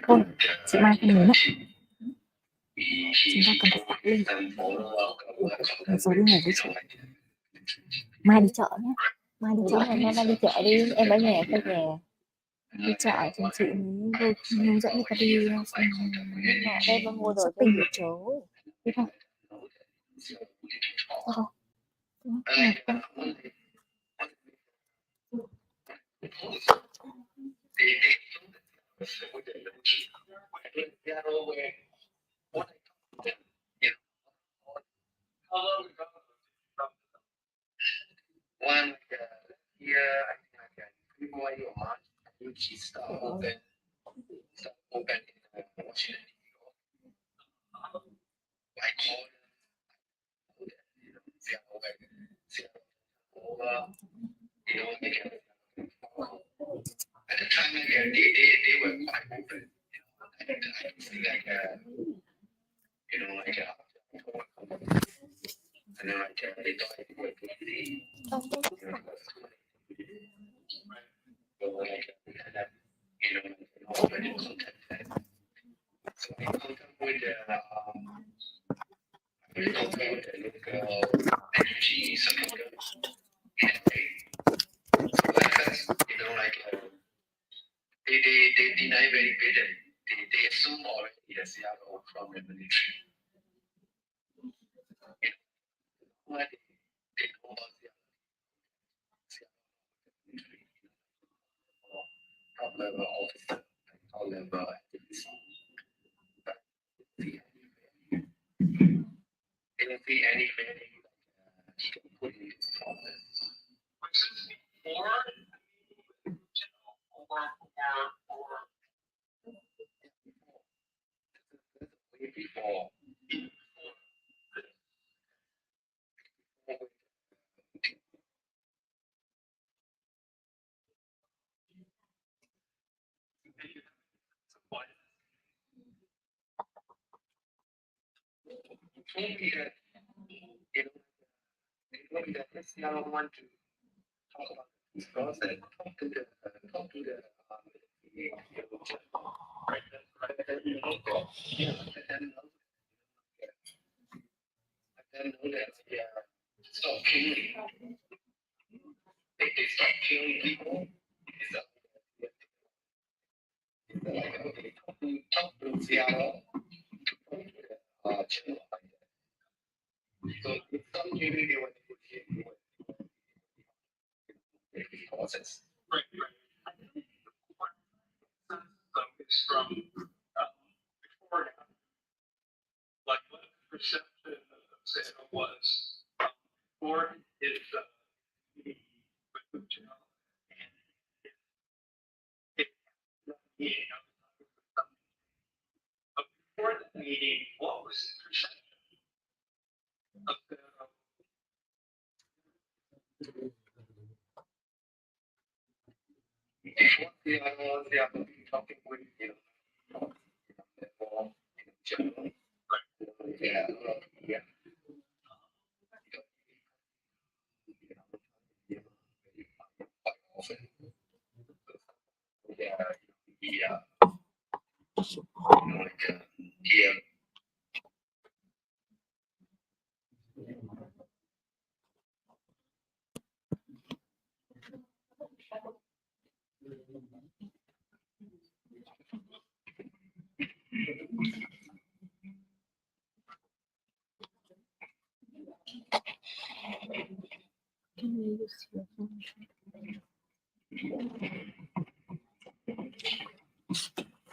Thôi, chị Mai không muốn ạ. Chúng ta cần phải tạo lên. Rồi đi ngủ với chị. Mai đi chợ nhé. Mai đi chợ. Mai đi chợ đi, em ở nhà thôi về. Đi chợ thì chị mới hướng dẫn người ta đi mà đây mà mua đồ shopping nhiều chỗ. đi không? Thôi.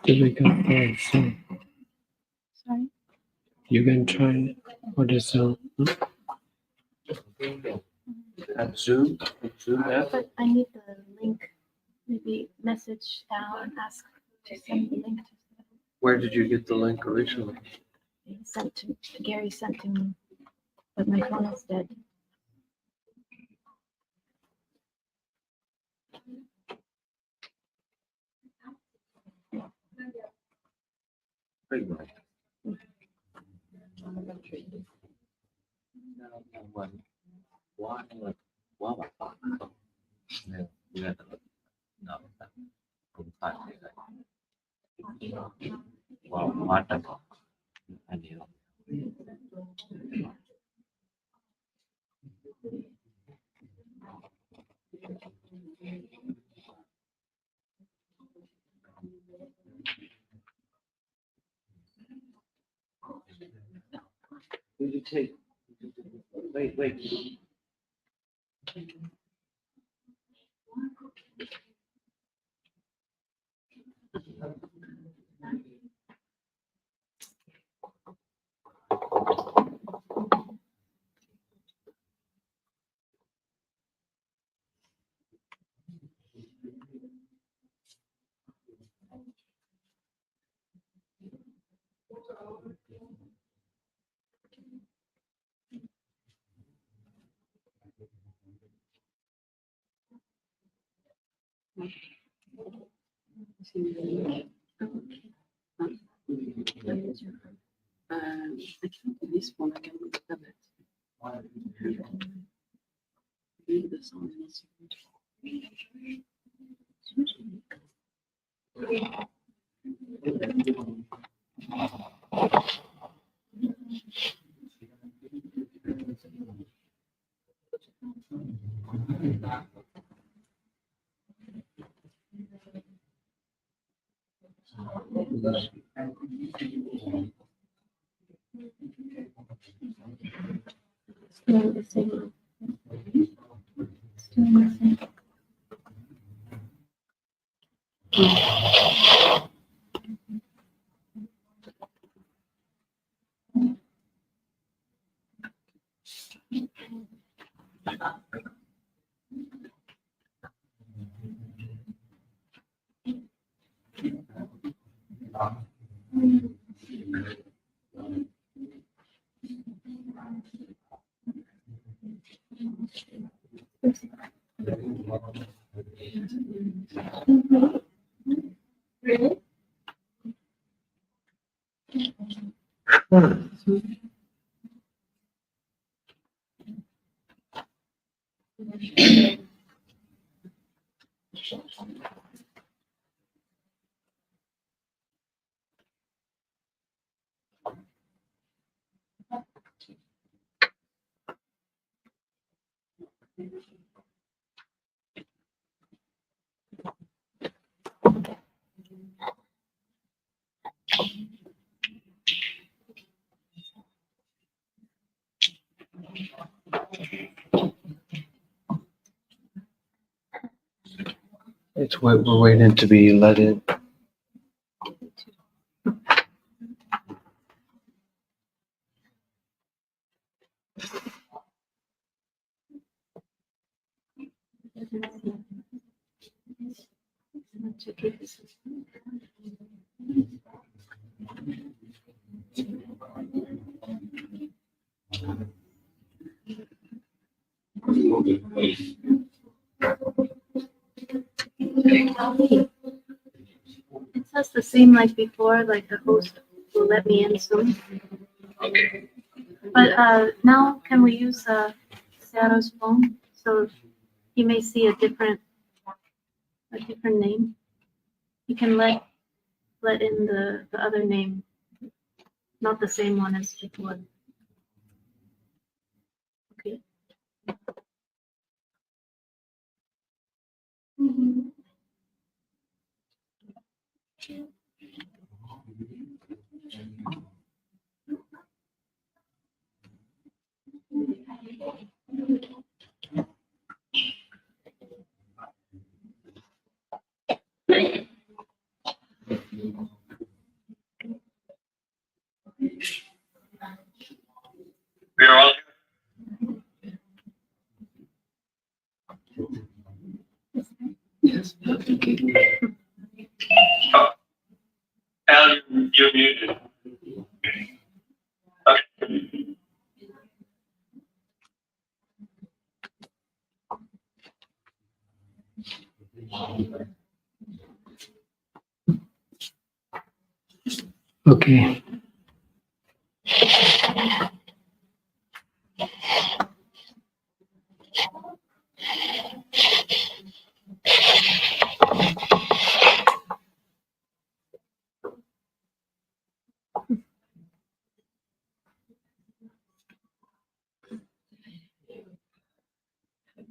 To wake up very soon. Sorry. You can try what is At Zoom app. But I need the link. Maybe message Al and ask to send the link. Where did you get the link originally? He sent to Gary sent to me, but my phone is dead. Quá bận không nên ra tự nó cũng phải quá trình anh hiểu. Will you take? Wait. I can't do this one. I can look at it. Read the song. Still the same. Still the same. Really? it's what we're waiting to be let in. It says the same like before, like the host will let me in soon. Okay. But now can we use Sarah's phone? So he may see a different name. You can let in the other name, not the same one as before. Okay. Mhm. Al, you're muted. Okay. Okay.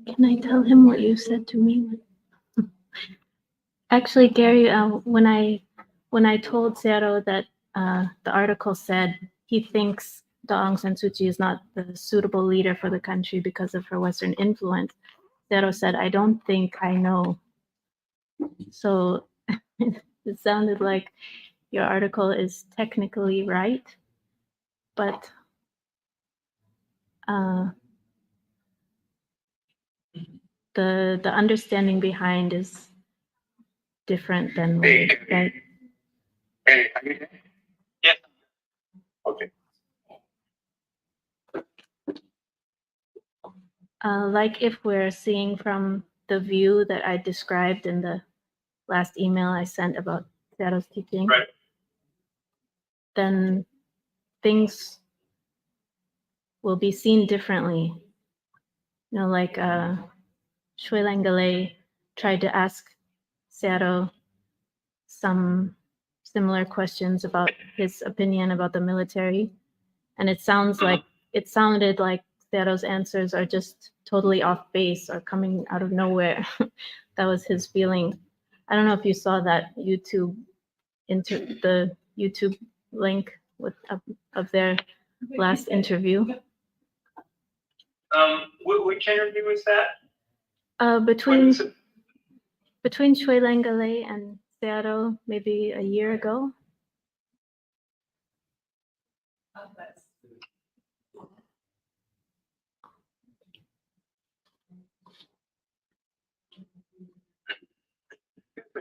Can I tell him what you said to me? Actually, Gary, when I told Zero that the article said he thinks Aung San Suu Kyi is not the suitable leader for the country because of her Western influence, Zero said, "I don't think I know." So it sounded like your article is technically right, but the understanding behind is different than what Hey, right. Hey, are you there? Yes. Okay. Like if we're seeing from the view that I described in the last email I sent about Zero's teaching, Right. then things will be seen differently. You know, like Shui Langale tried to ask Zero some similar questions about his opinion about the military, and it sounded like Zero's answers are just totally off base or coming out of nowhere. That was his feeling. I don't know if you saw that the YouTube link of their last interview. Which interview was that? Between Shui Langale and Zero, maybe a year ago.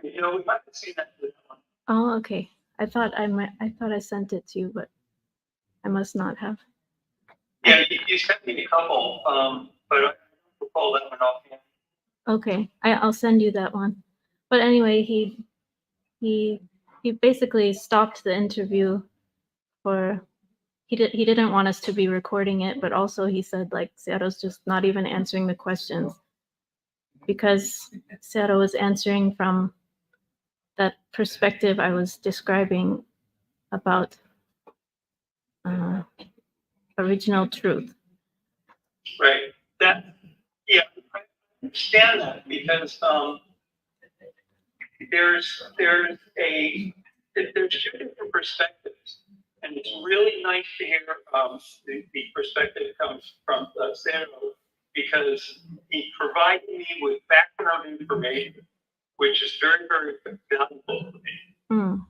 You know, we might have seen that. Oh, okay. I thought I sent it to you, but I must not have. Yeah, you sent me a couple, but I don't recall that one offhand. Okay, I'll send you that one. But anyway, he basically stopped the interview for he didn't want us to be recording it, but also he said like Zero's just not even answering the questions because Zero was answering from that perspective I was describing about original truth. Right. Yeah, I understand that because there's two different perspectives, and it's really nice to hear the perspective comes from Zero because he provided me with background information, which is very, very valuable to me.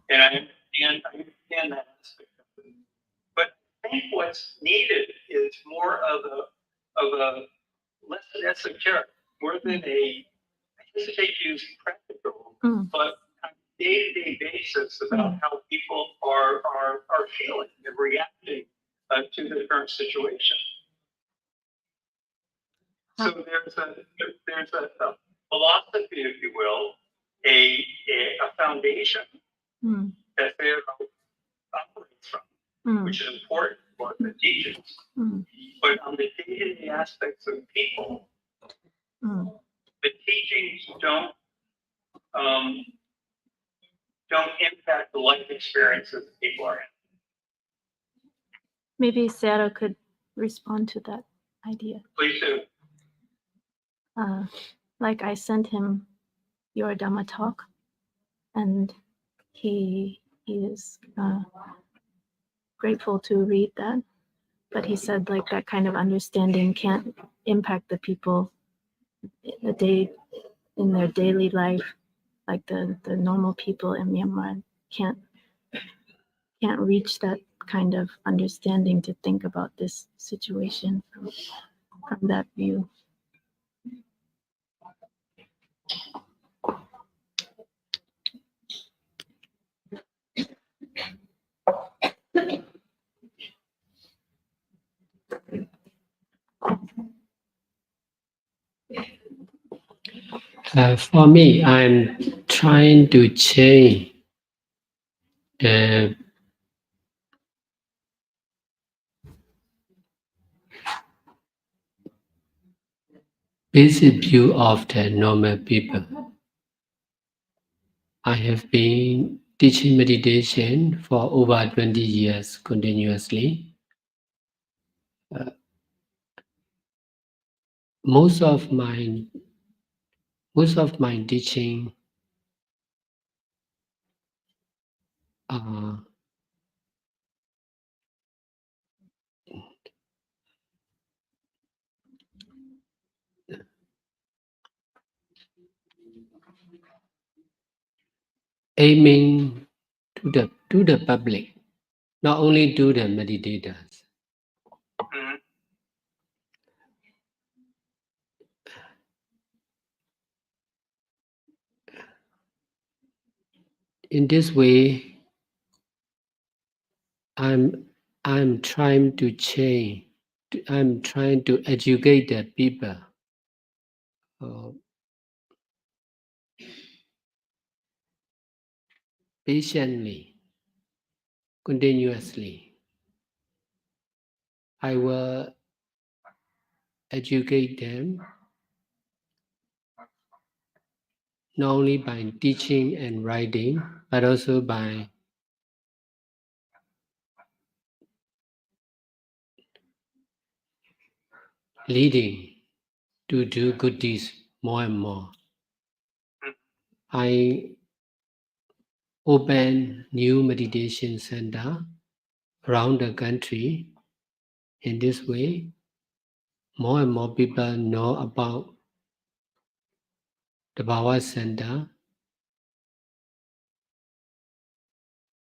And I understand that aspect of it. But I think what's needed is more of a less esoteric, more than I hesitate to use practical, but on a day-to-day basis about how people are feeling and reacting to the current situation. So there's a philosophy, if you will, a foundation that they operates from, which is important for the teachings. But on the day-to-day aspects of people, the teachings don't impact the life experiences that people are in. Maybe Zero could respond to that idea. Please do. Like I sent him your Dhamma talk, and he is grateful to read that. But he said like that kind of understanding can't impact the people in their daily life, like the normal people in Myanmar can't reach that kind of understanding to think about this situation from that view. For me, I'm trying to change the basic view of the normal people. I have been teaching meditation for over 20 years continuously. Most of my teaching are aiming to the public, not only to the meditators. In this way, I'm trying to change. I'm trying to educate the people patiently, continuously. I will educate them not only by teaching and writing, but also by leading to do good deeds more and more. I open new meditation center around the country. In this way, more and more people know about the Thabarwa Center.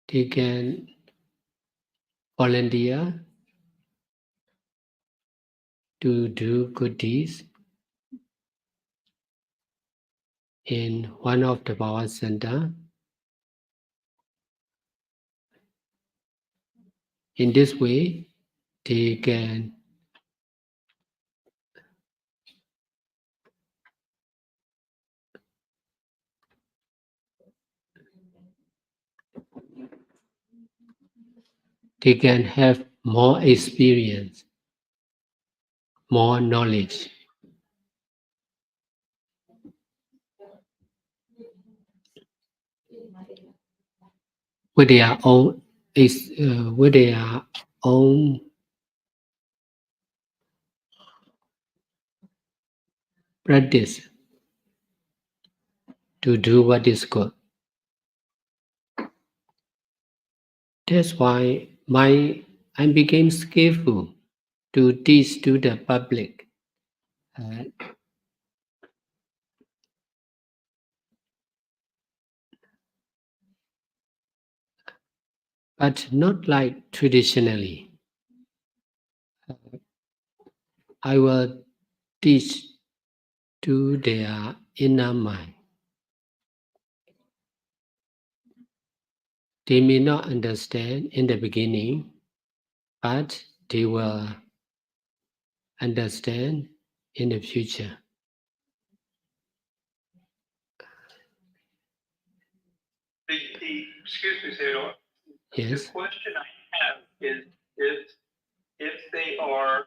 They can volunteer to do good deeds in one of the Thabarwa Center. In this way, they can have more experience, more knowledge. With their own practice to do what is good. That's why I became skillful to teach to the public. But not like traditionally. I will teach to their inner mind. They may not understand in the beginning, but they will understand in the future. Excuse me, Theodore. Yes. The question I have is if they are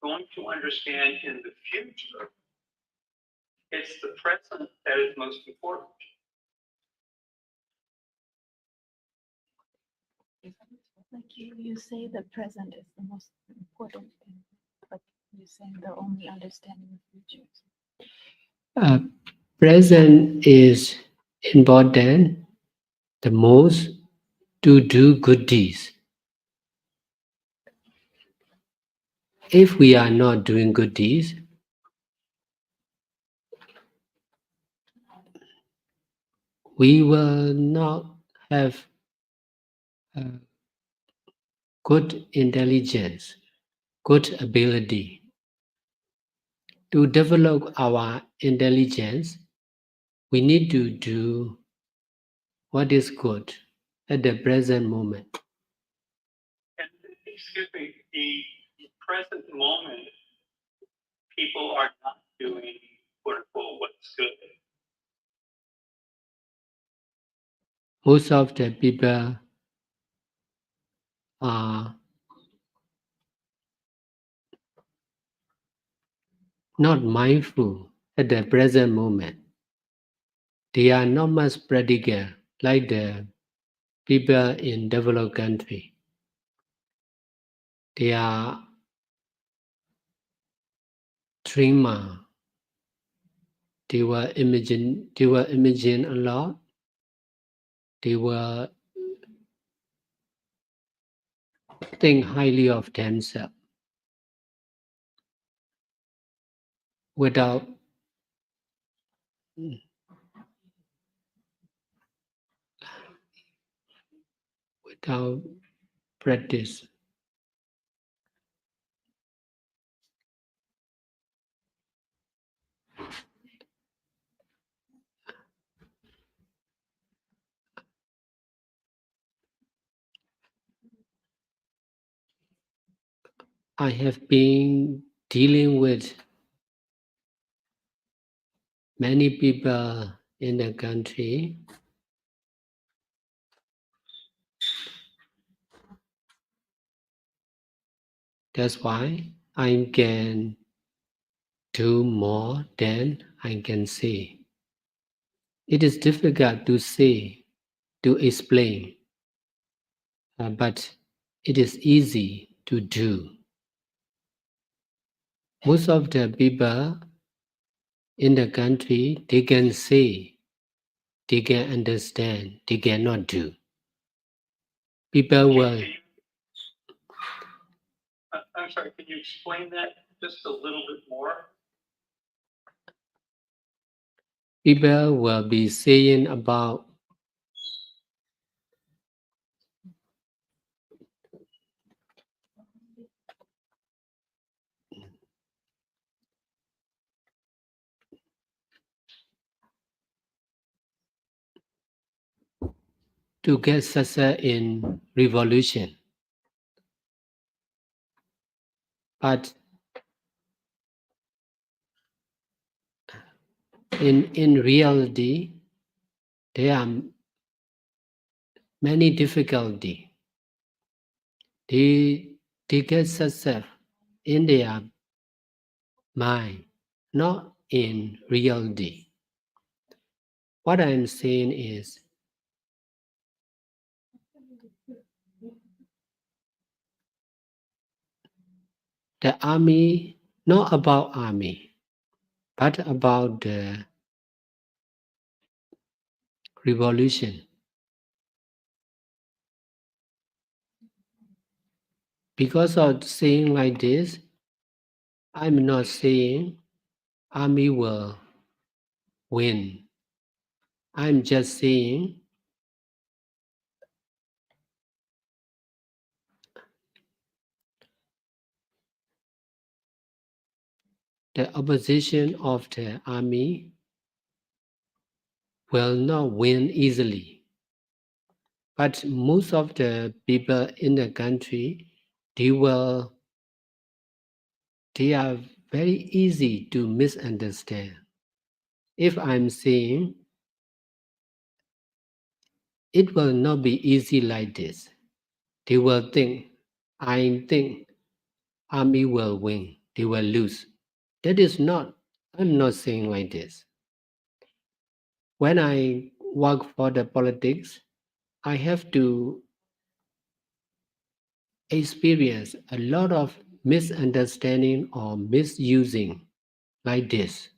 going to understand in the future, it's the present that is most important. Like you say the present is the most important thing, but you're saying they're only understanding the future. Present is important the most to do good deeds. If we are not doing good deeds, we will not have good intelligence, good ability. To develop our intelligence, we need to do what is good at the present moment. And excuse me, the present moment, people are not doing quote unquote what's good. most of the people are not mindful at the present moment. They are not much practical like the people in developed country. They are dreamer. They will imagine a lot. They will think highly of themselves without practice. I have been dealing with many people in the country. That's why I can do more than I can say. It is difficult to say, to explain, but it is easy to do. Most of the people in the country, they can say, they can understand, they cannot do. People will. I'm sorry, can you explain that just a little bit more? People will be saying about to get success in revolution. But in reality, there are many difficulties. They get success in their mind, not in reality. What I'm saying is, the army, not about army, but about the revolution. Because of saying like this, I'm not saying army will win. I'm just saying the opposition of the army will not win easily. But most of the people in the country, they are very easy to misunderstand. If I'm saying it will not be easy like this, they will think, I think army will win, they will lose. That is not, I'm not saying like this. When I work for the politics, I have to experience a lot of misunderstanding or misusing like this,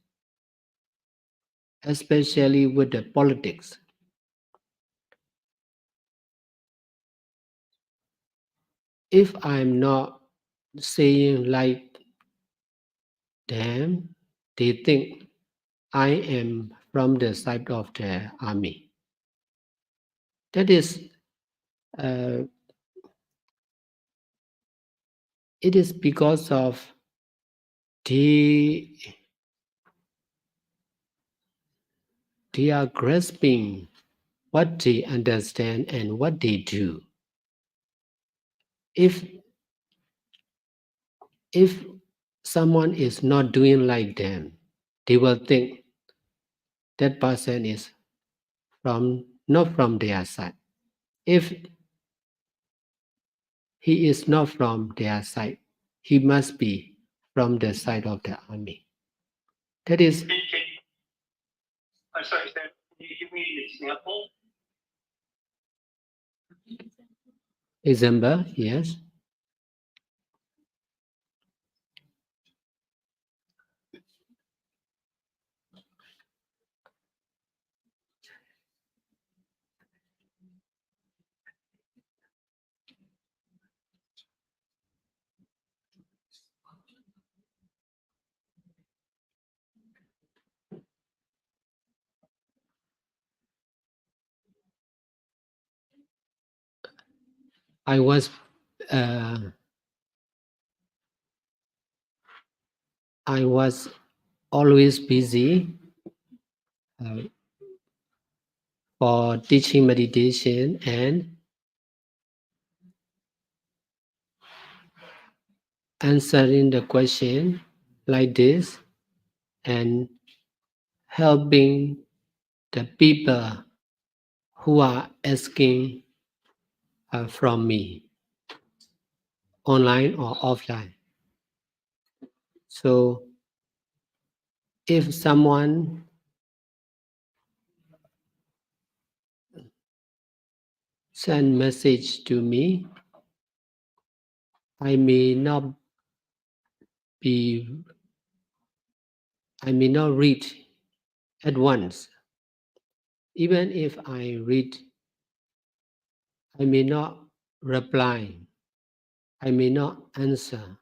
especially with the politics. If I'm not saying like them, they think I am from the side of the army. That is, it is because of they are grasping what they understand and what they do. If someone is not doing like them, they will think that person is from not from their side. If he is not from their side, he must be from the side of the army. That is, I'm sorry, Stan, can you give me an example? example, yes. I was always busy for teaching meditation and answering the question like this and helping the people who are asking from me, online or offline. So if someone send message to me, I may not read at once. Even if I read, I may not reply. I may not answer.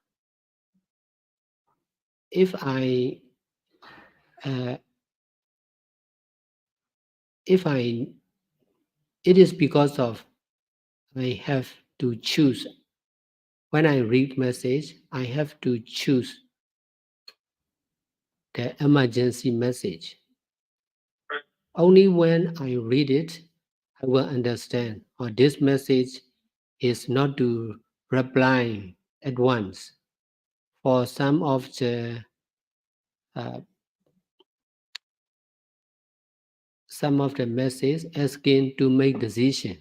If it is because of I have to choose. When I read message, I have to choose the emergency message. Only when I read it, I will understand, or this message is not to reply at once. For some of the message asking to make decision.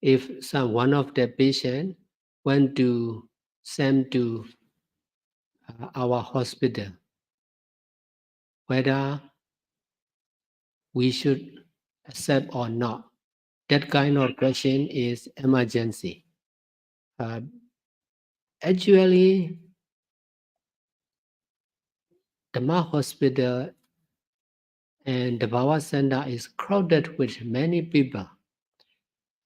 If one of the patient want to send to our hospital, whether we should accept or not, that kind of question is emergency. Actually, the Myanmar hospital and the Thabarwa center is crowded with many people.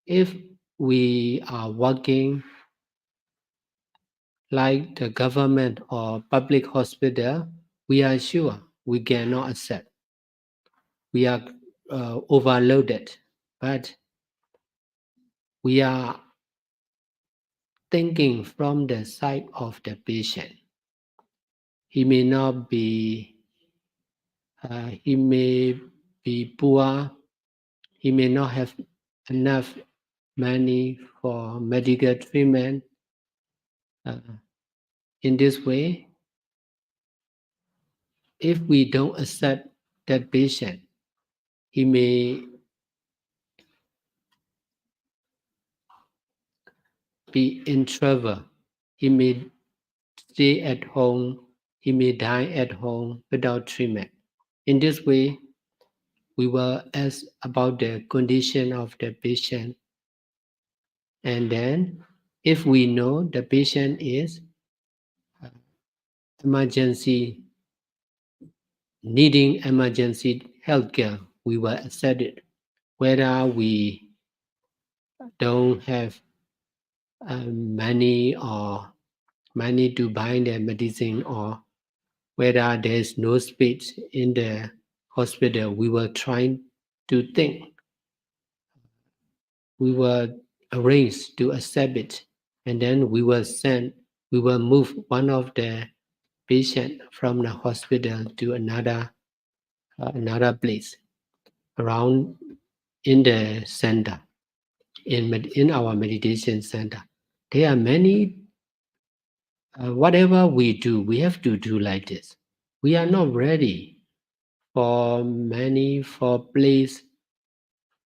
If we are working like the government or public hospital, we are sure we cannot accept. We are overloaded, but we are thinking from the side of the patient. He may not be, he may be poor, he may not have enough money for medical treatment. In this way, if we don't accept that patient, he may be in trouble. He may stay at home. He may die at home without treatment. In this way, we will ask about the condition of the patient. And then, if we know the patient is needing emergency healthcare, we will accept it. Whether we don't have money to buy the medicine, or whether there is no space in the hospital, we will try to think. We will arrange to accept it, and then we will move one of the patient from the hospital to another place around in the center, in our meditation center. There are many. Whatever we do, we have to do like this. We are not ready for place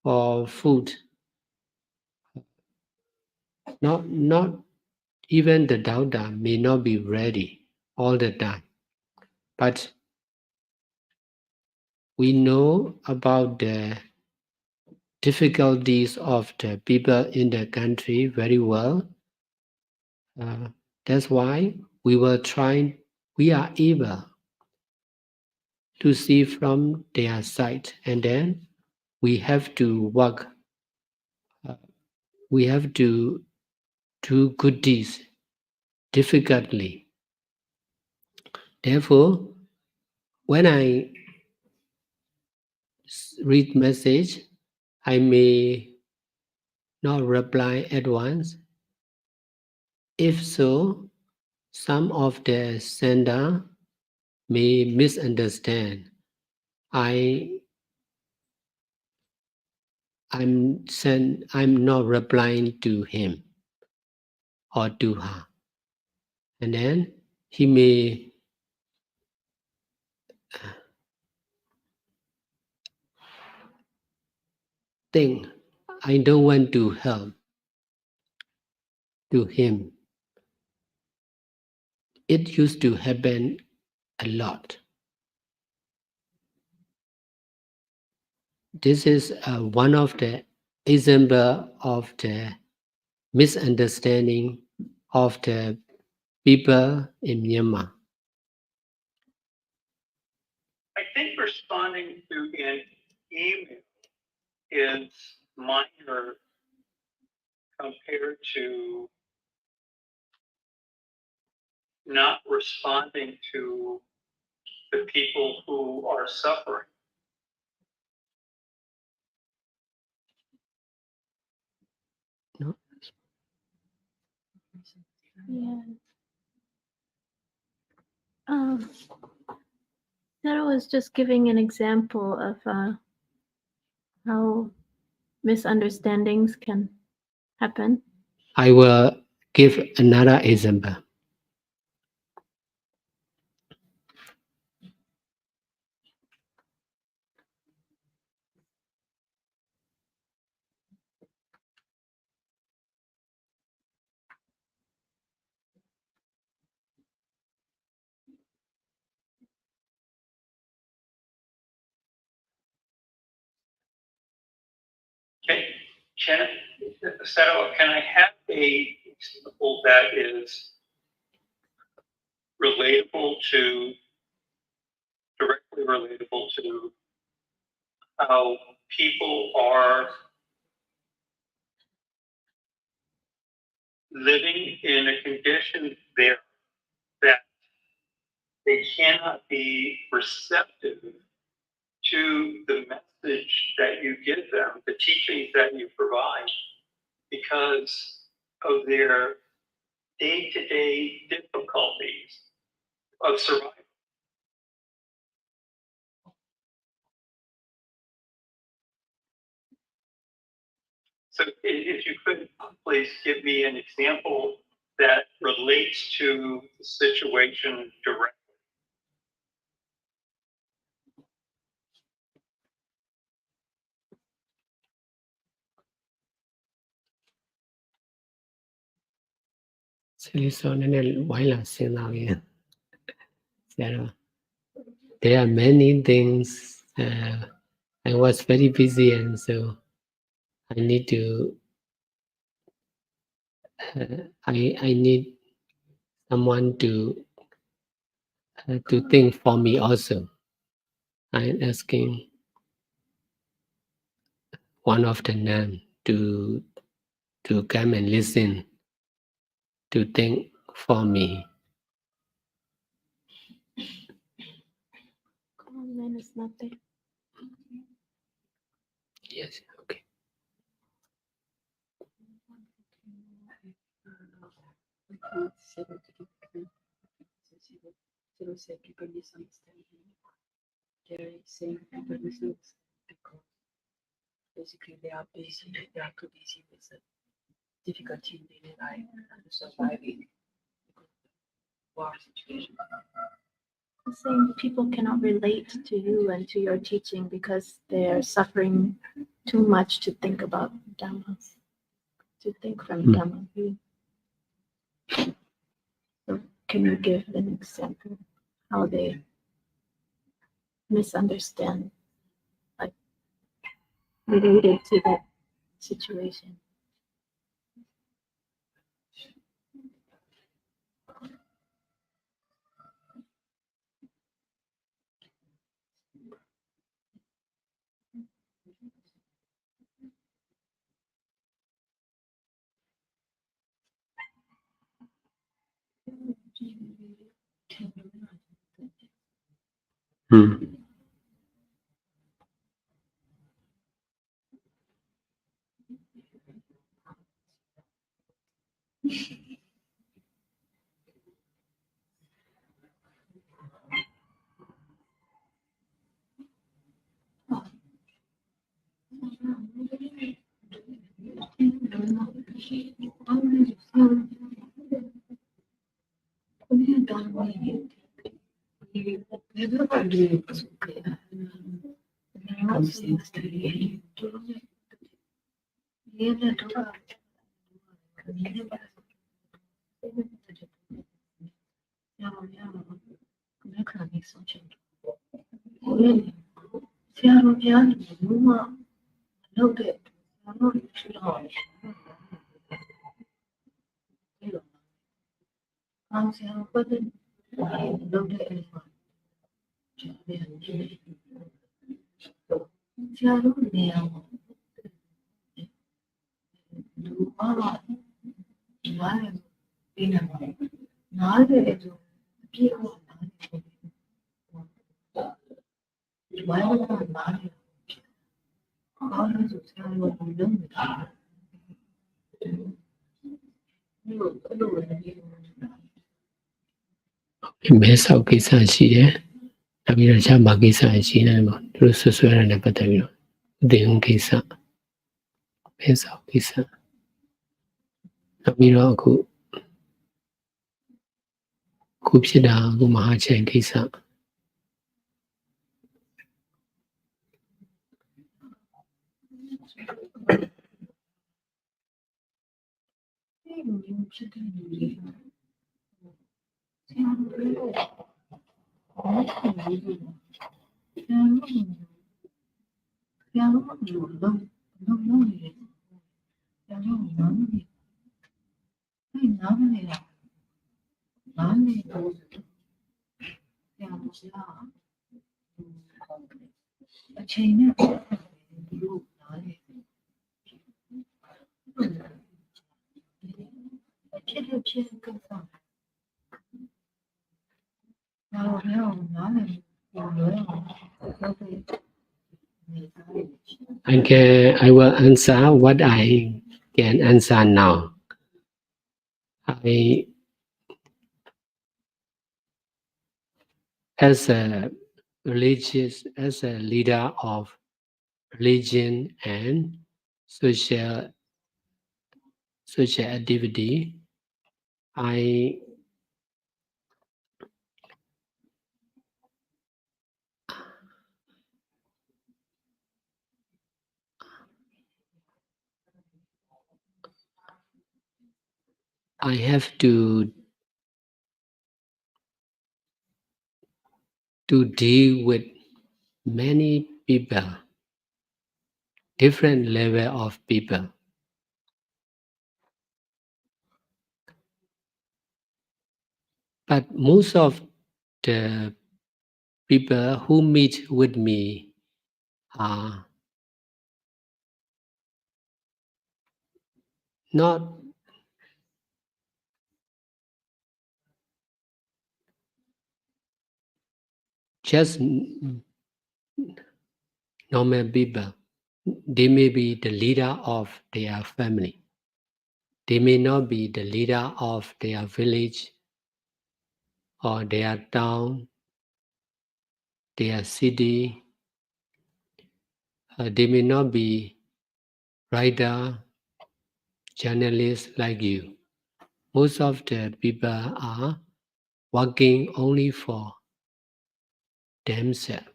or food. Not even the doctor may not be ready all the time, but we know about the difficulties of the people in the country very well. That's why we are able to see from their side, and then we have to work. We have to do good deeds difficultly. Therefore, when I read message, I may not reply at once. If so, some of the sender may misunderstand. I'm not replying to him or to her, and then he may think I don't want to help to him. It used to happen a lot. This is one of the example of the misunderstanding of the people in Myanmar. I think responding to an email is minor compared to not responding to the people who are suffering. No? Yeah. Sarah was just giving an example of how misunderstandings can happen. I will give another example. Okay, Sarah, can I have a example that is relatable to, directly relatable to how people are living in a condition there that they cannot be receptive to the message that you give them, the teachings that you provide, because of their day-to-day difficulties of survival. So if you could please give me an example that relates to the situation directly. There are many things. I was very busy, and so I need to. I need someone to think for me also. I'm asking one of the nuns to come and listen, to think for me. Man is not there. Yes, okay. People misunderstand him. They're saying people misunderstand because basically they are busy, they are too busy with the difficulty in daily life and surviving because of the war situation. I'm saying people cannot relate to you and to your teaching because they are suffering too much to think about Dhamma, to think from Dhamma view. So can you give an example how they misunderstand, like related to that situation? Mess out Kisa she, Nabira Chamba Kisa she, Rususwara and Patavio, the own Kisa, Mess out Kisa, Nabira Kupsida, Gumahacha and Kisa. I will answer what I can answer now. As a leader of religion and social activity, I have to deal with many people, different level of people. But most of the people who meet with me are not just normal people. They may be the leader of their family. They may not be the leader of their village or their town, their city. They may not be writer, journalists like you. Most of the people are working only for themselves,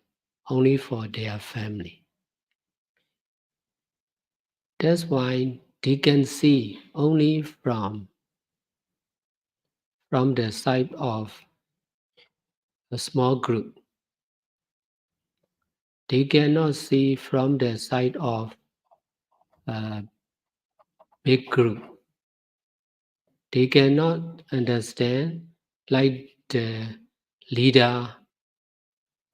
only for their family. That's why they can see only from the side of a small group. They cannot see from the side of a big group. They cannot understand like the leader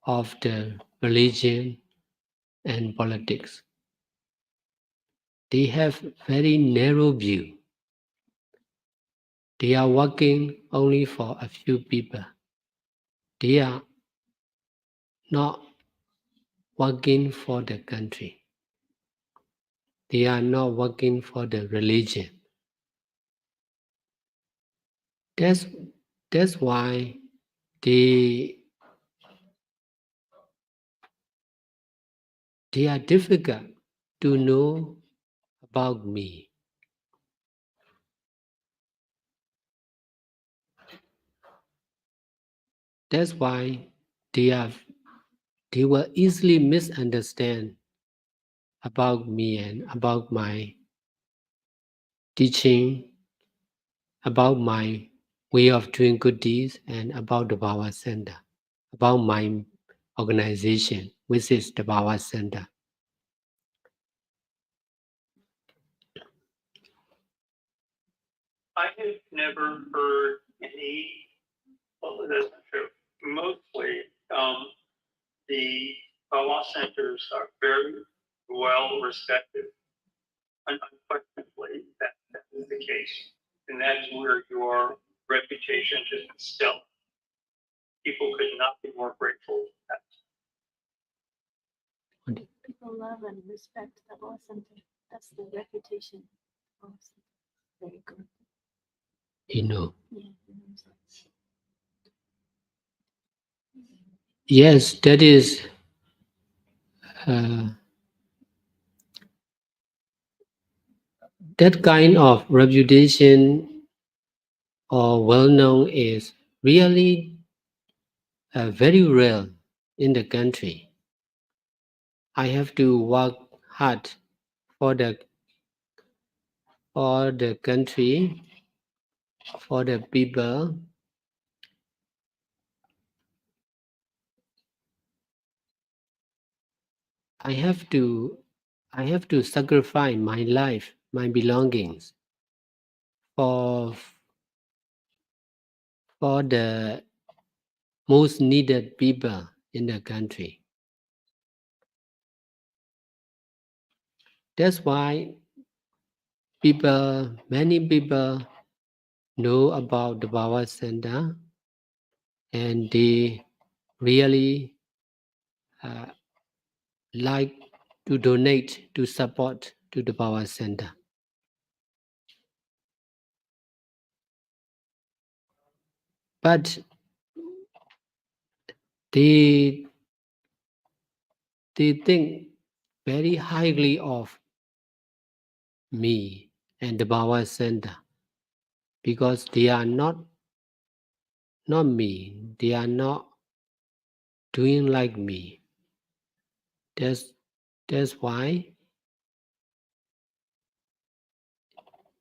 of the religion and politics. They have very narrow view. They are working only for a few people. They are not working for the country. They are not working for the religion. That's why they are difficult to know about me. That's why they will easily misunderstand about me and about my teaching, about my way of doing good deeds, and about the Power Center, about my organization, which is the Power Center. I have never heard any, well, that's not true. Mostly, the law centers are very well respected. And unfortunately, that is the case. And that's where your reputation has been stellar. People could not be more grateful for that. People love and respect the law center. That's the reputation. Very good. You know. Yeah. Yes, that is that kind of reputation or well-known is really very rare in the country. I have to work hard for the country, for the people. I have to sacrifice my life, my belongings for the most needed people in the country. That's why many people know about the Power Center, and they really like to donate, to support to the Power Center. But they think very highly of me and the Power Center because they are not me. They are not doing like me. That's why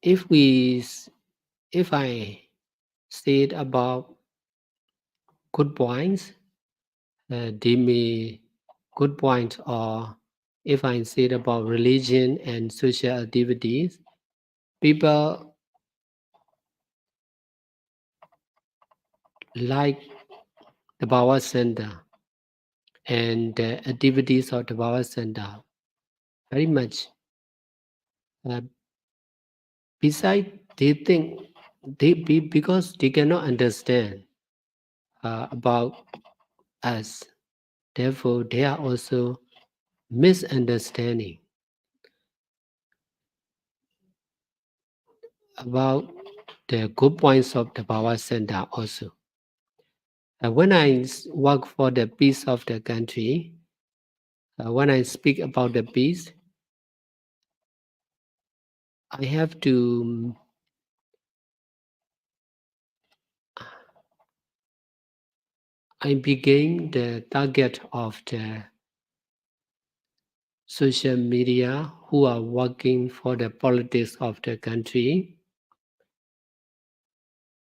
if I said about good points, they may good points, or if I said about religion and social activities, people like the Power Center and the activities of the Power Center very much. Besides, they think because they cannot understand about us. Therefore, they are also misunderstanding about the good points of the Power Center also. When I work for the peace of the country, when I speak about the peace, I have to I became the target of the social media who are working for the politics of the country.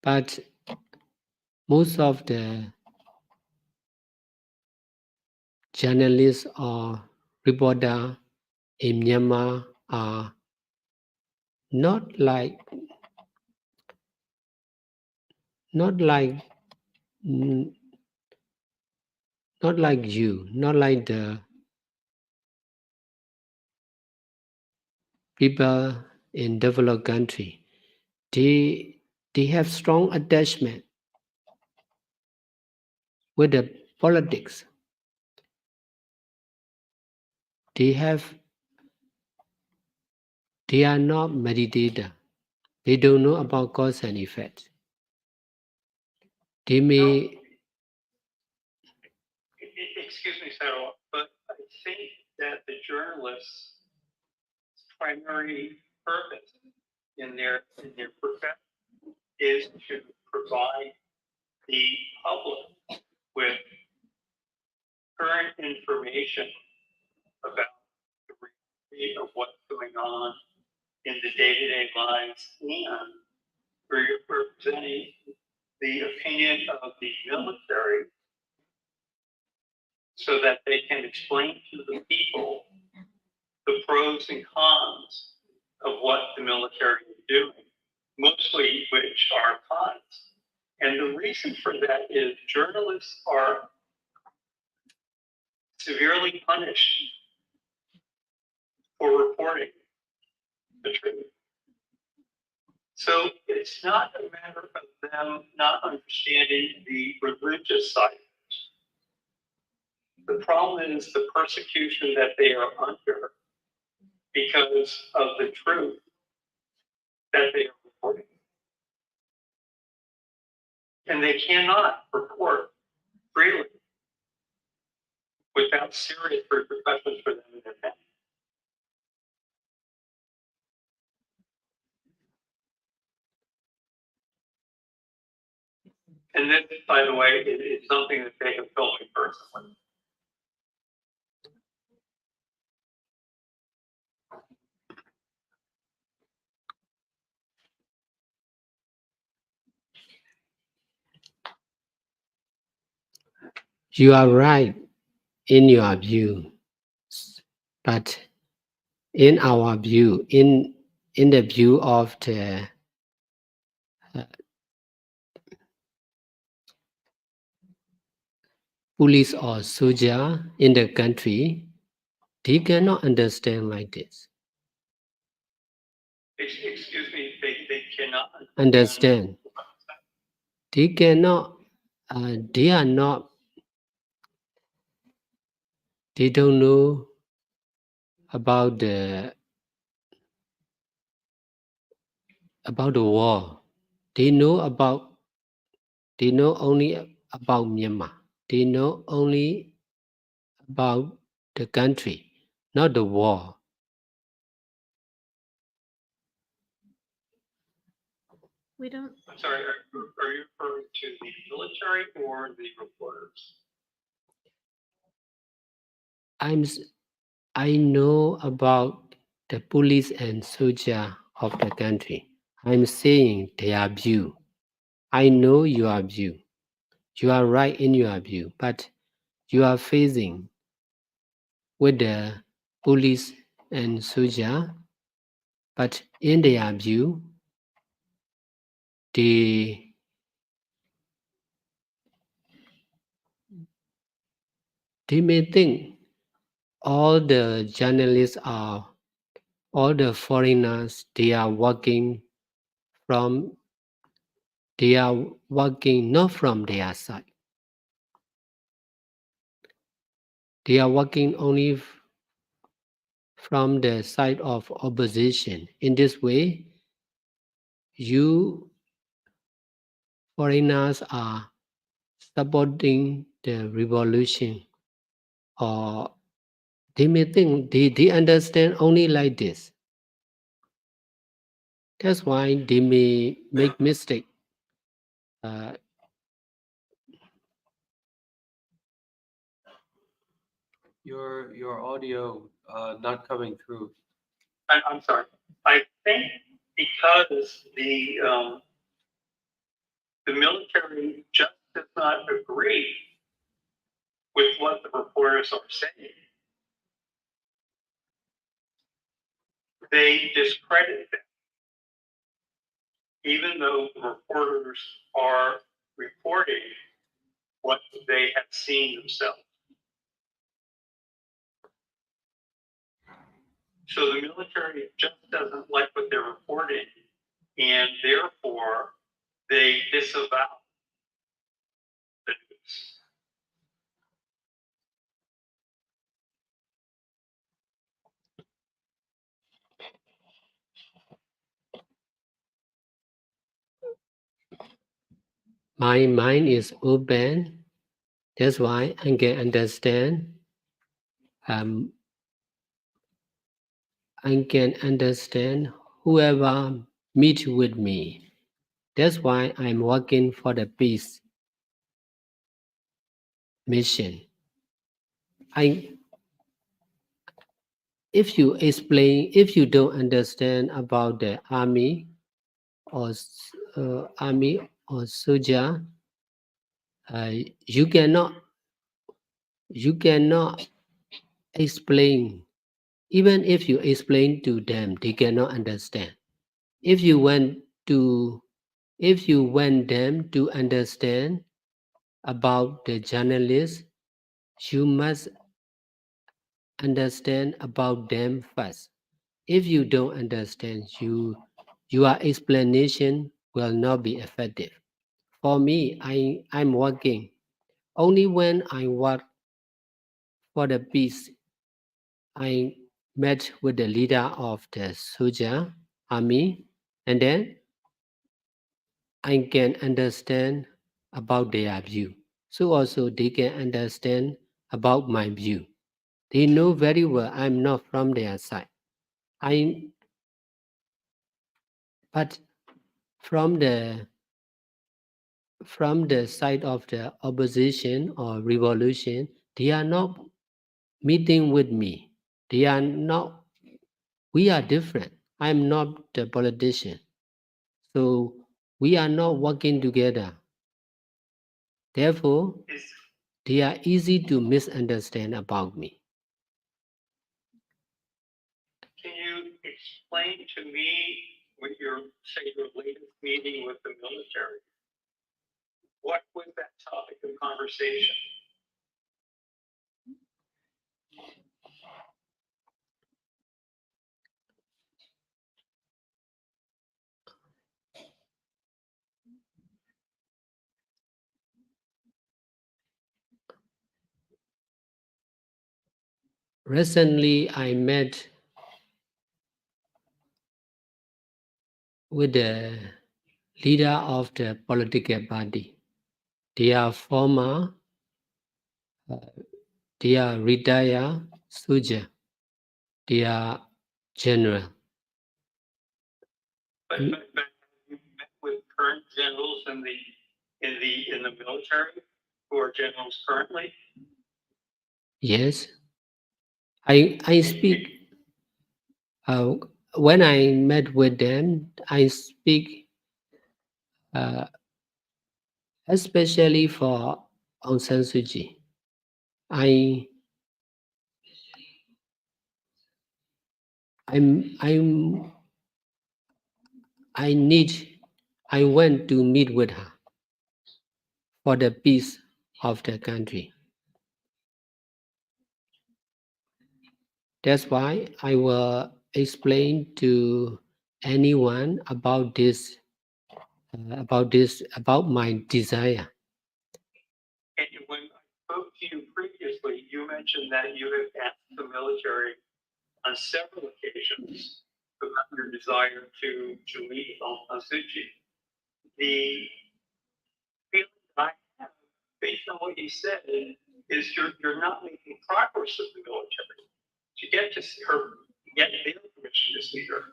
But most of the journalists or reporter in Myanmar are not like mm, not like you, not like the people in developed country. They have strong attachment with the politics. They are not meditator. They don't know about cause and effect. They may Excuse me, Sarah, but I think that the journalist's primary purpose in their profession is to provide the public with current information about the reality of what's going on in the day-to-day lives and representing the opinion of the military so that they can explain to the people the pros and cons of what the military is doing, mostly which are cons. And the reason for that is journalists are severely punished for reporting the truth. So it's not a matter of them not understanding the religious side. The problem is the persecution that they are under because of the truth that they are reporting. And they cannot report freely without serious repercussions for them and their families. And this, by the way, is something that they have told me personally. you are right in your view, but in our view, in the view of the police or soldier in the country, they cannot understand like this. Excuse me, they cannot Understand. They cannot, they are not, they don't know about the war. They know only about Myanmar. They know only about the country, not the war. We don't. I'm sorry, are you referring to the military or the reporters? I know about the police and soldier of the country. I'm saying their view. I know your view. You are right in your view, but you are facing with the police and soldier, but in their view, they may think all the journalists are, all the foreigners, they are working not from their side. They are working only from the side of opposition. In this way, you foreigners are supporting the revolution, or they may think they understand only like this. That's why they may make mistake. Your audio not coming through. I'm sorry. I think because the military just does not agree with what the reporters are saying, they discredit them, even though the reporters are reporting what they have seen themselves. So the military just doesn't like what they're reporting, and therefore they disavow the news. My mind is open. That's why I can understand. I can understand whoever meet with me. That's why I'm working for the peace mission. If you don't understand about the army or soldier, you cannot explain. Even if you explain to them, they cannot understand. If you want them to understand about the journalists, you must understand about them first. If you don't understand, your explanation will not be effective. For me, I'm working. Only when I work for the peace, I met with the leader of the soldier army, and then I can understand about their view. So also they can understand about my view. They know very well I'm not from their side. But from the side of the opposition or revolution, they are not meeting with me. They are not. We are different. I'm not the politician, so we are not working together. Therefore, they are easy to misunderstand about me. Can you explain to me with your latest meeting with the military? What was that topic of conversation? Recently, I met with the leader of the political party. They are retired soldier. They are general. But you met with current generals in the military who are generals currently? Yes, I speak. When I met with them, I speak especially for Aung San Suu Kyi. I went to meet with her for the peace of the country. That's why I will explain to anyone about about my desire. And when I spoke to you previously, you mentioned that you have asked the military on several occasions about your desire to meet Aung San Suu Kyi. The feeling that I have, based on what you said, is you're not making progress with the military to get to see her, get their permission to see her.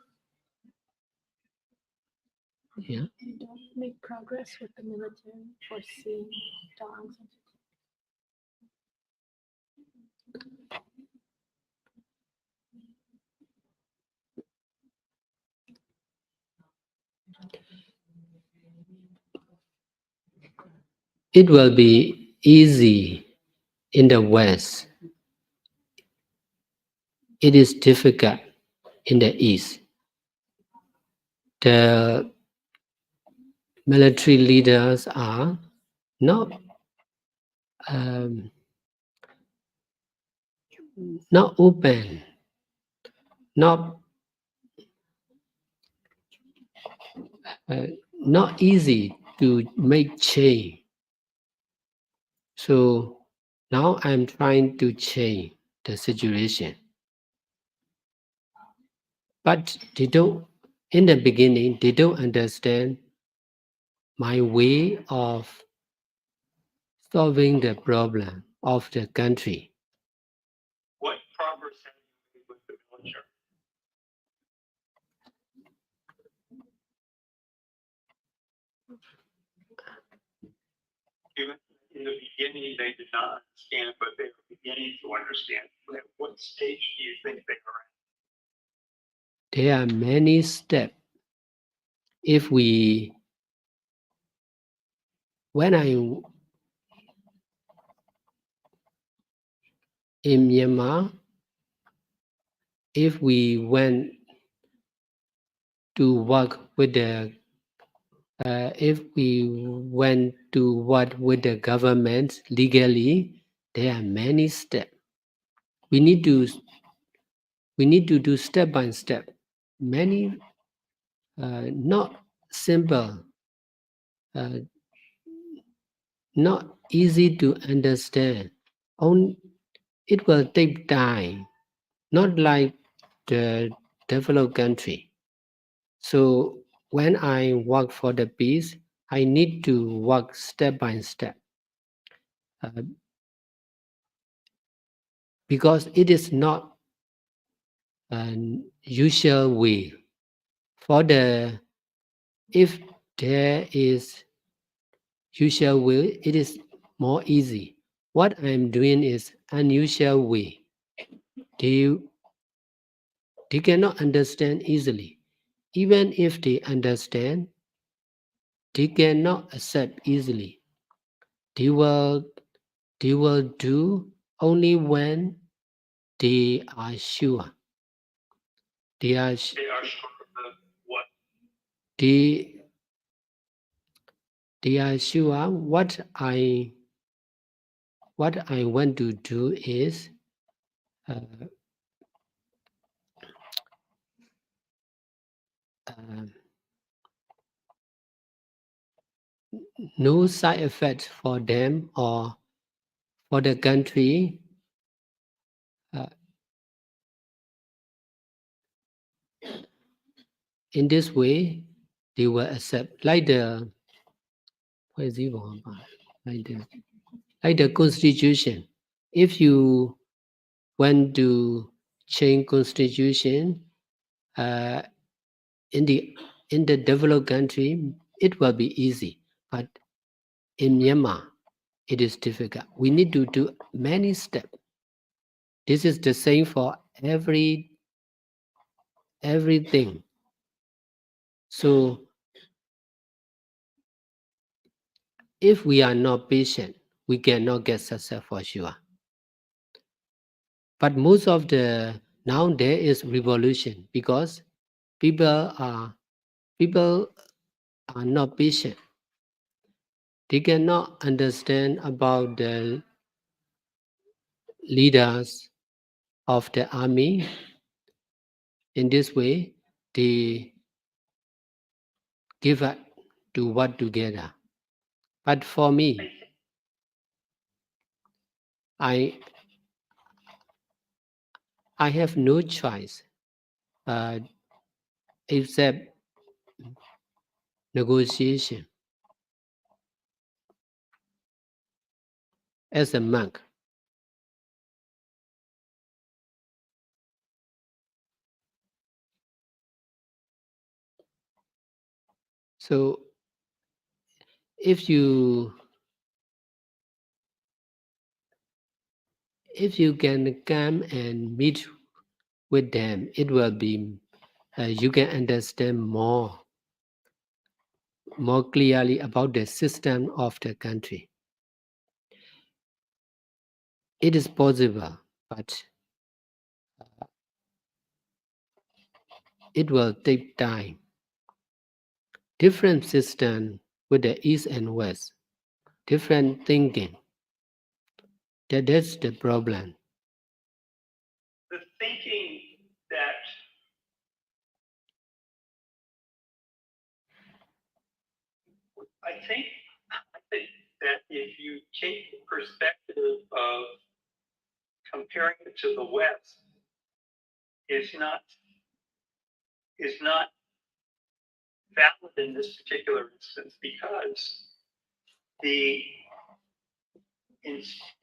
Yeah. You don't make progress with the military for seeing Aung San Suu Kyi. it will be easy in the West. It is difficult in the East. The military leaders are not not open, not easy to make change. So now I'm trying to change the situation. But they don't, in the beginning, they don't understand my way of solving the problem of the country. What progress have you made with the military? In the beginning, they did not understand, but they were beginning to understand. At what stage do you think they are at? There are many steps. When I in Myanmar, if we went to work with the government legally, there are many steps. We need to do step by step. Many not simple, not easy to understand. It will take time, not like the developed country. So when I work for the peace, I need to work step by step. Because it is not an usual way. If there is usual way, it is more easy. What I'm doing is unusual way. They cannot understand easily. Even if they understand, they cannot accept easily. They will do only when they are sure. They are They are sure of what? They are sure what I want to do is no side effect for them or for the country. In this way, they will accept, like the constitution. If you want to change constitution in the developed country, it will be easy. But in Myanmar, it is difficult. We need to do many steps. This is the same for everything. So if we are not patient, we cannot get success for sure. But most of now there is revolution because people are not patient. They cannot understand about the leaders of the army. In this way, they give up to work together. But for me, I have no choice except negotiation. As a monk, so if you can come and meet with them, it will be you can understand more clearly about the system of the country. It is possible, but it will take time. Different system with the East and West, different thinking. That's the problem. The thinking that I think that if you take the perspective of comparing it to the West, is not valid in this particular instance because the in,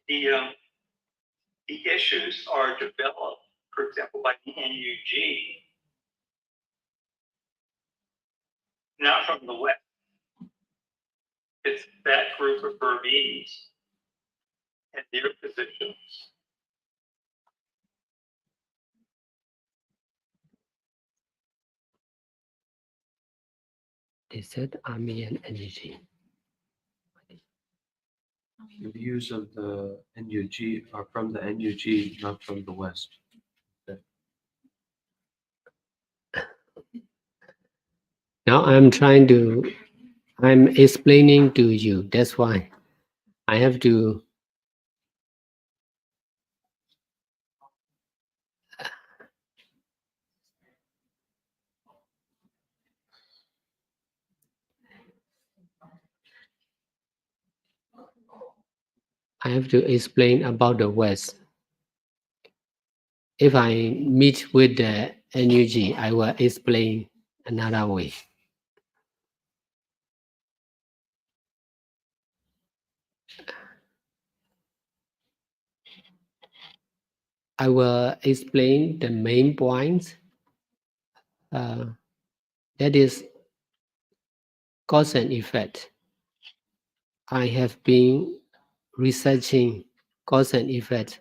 the issues are developed, for example, by the NUG, not from the West. It's that group of Burmese and their positions. They said army and energy. The views of the NUG are from the NUG, not from the West. Now I'm explaining to you. That's why I have to explain about the West. If I meet with the NUG, I will explain another way. I will explain the main points. That is cause and effect. I have been researching cause and effect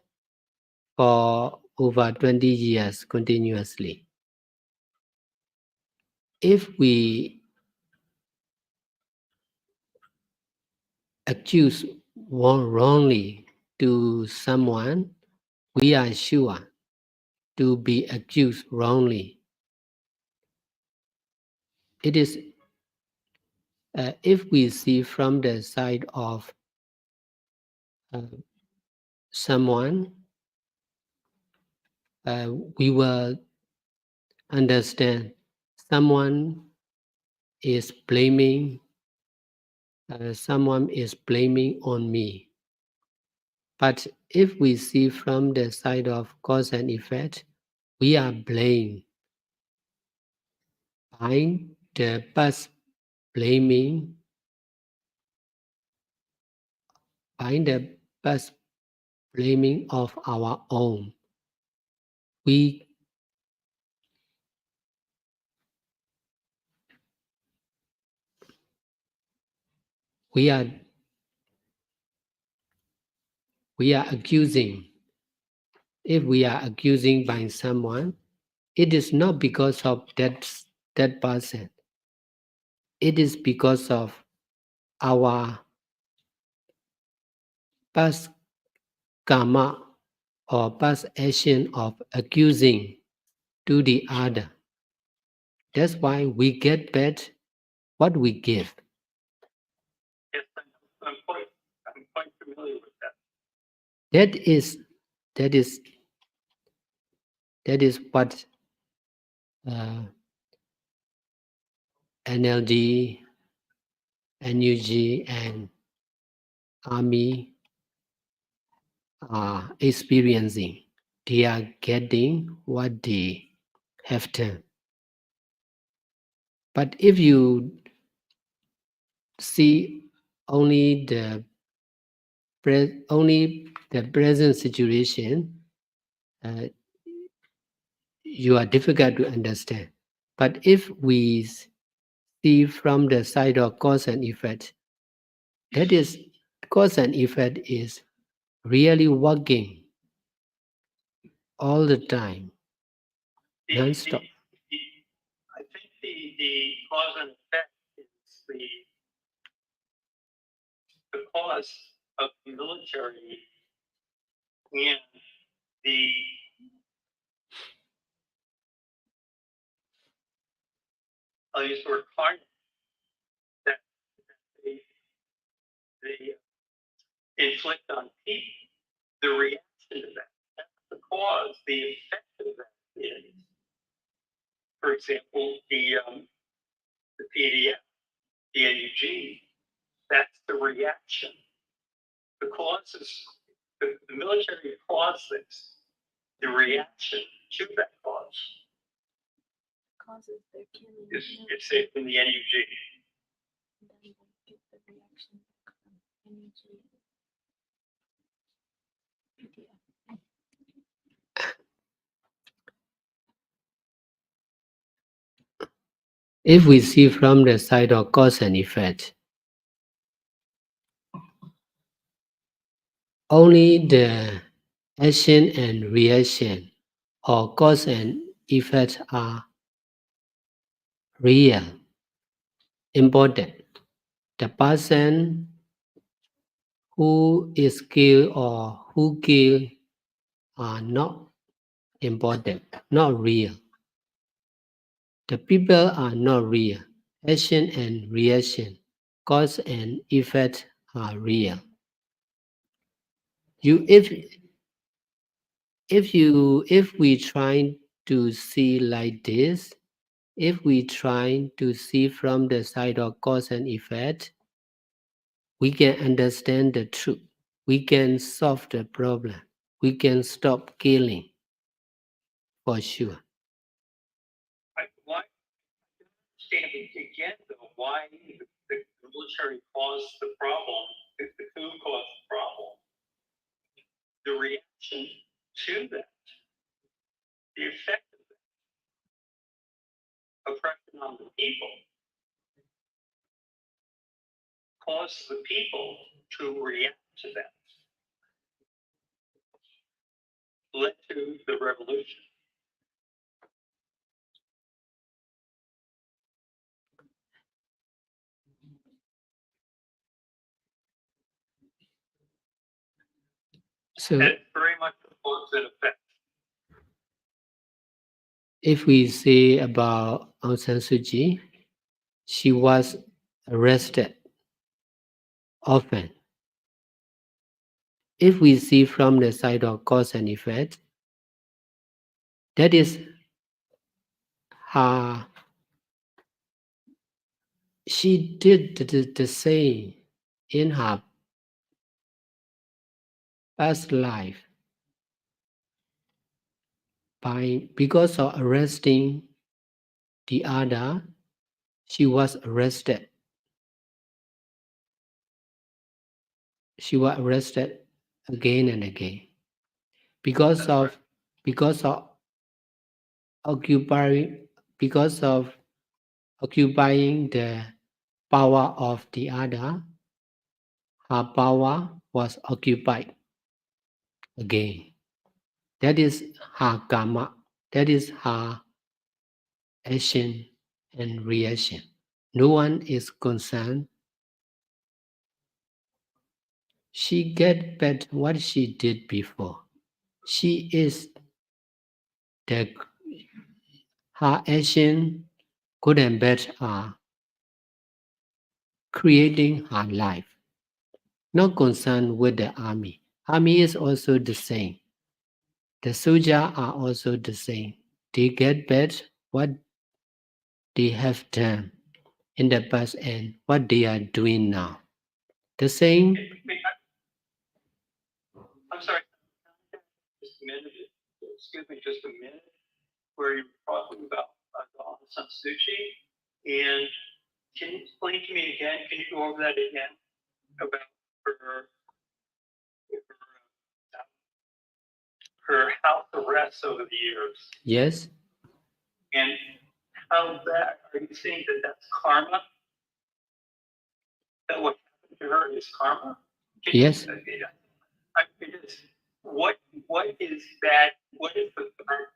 for over 20 years continuously. If we accuse wrongly to someone, we are sure to be accused wrongly. It is if we see from the side of someone, we will understand someone is blaming on me. But if we see from the side of cause and effect, we are blamed by the past blaming, of our own. We are accusing. If we are accusing by someone, it is not because of that person. It is because of our past karma or past action of accusing to the other. That's why we get back what we give. Yes, I'm quite familiar with that. That is what NLD, NUG, and Army are experiencing. They are getting what they have done. But if you see only the present situation, you are difficult to understand. But if we see from the side of cause and effect, that is, cause and effect is really working all the time, non-stop. I think the cause and effect is the cause of the military and the I'll use the word karma that they inflict on people, the reaction to that, that's the cause, the effect of that is, for example, the PDF, the NUG, that's the reaction. The cause is, the military caused this, the reaction to that cause Causes their killing. is safe in the NUG. And then they get the reaction back from energy. PDF. If we see from the side of cause and effect, only the action and reaction or cause and effect are real, important. The person who is killed or who killed are not important, not real. The people are not real. Action and reaction, cause and effect are real. If we try to see like this, if we try to see from the side of cause and effect, we can understand the truth. We can solve the problem. We can stop killing, for sure. Why understand again though why the military caused the problem, the coup caused the problem. The reaction to that, the effect of that, oppression on the people, caused the people to react to that, led to the revolution. So That's very much a cause and effect. if we say about Aung San Suu Kyi, she was arrested often. If we see from the side of cause and effect, that is her, she did the same in her past life because of arresting the other, she was arrested. She was arrested again and again because of occupying the power of the other. Her power was occupied again. That is her karma. That is her action and reaction. No one is concerned. She get back what she did before. She is her action, good and bad, are creating her life. Not concerned with the army. Army is also the same. The soldiers are also the same. They get back what they have done in the past and what they are doing now. The same. I'm sorry, just a minute, excuse me, just a minute, where you're talking about Aung San Suu Kyi, and can you explain to me again, can you go over that again, about her house arrests over the years, Yes. and how that, are you saying that that's karma? That what happened to her is karma? Yes. It is. What is that? What is the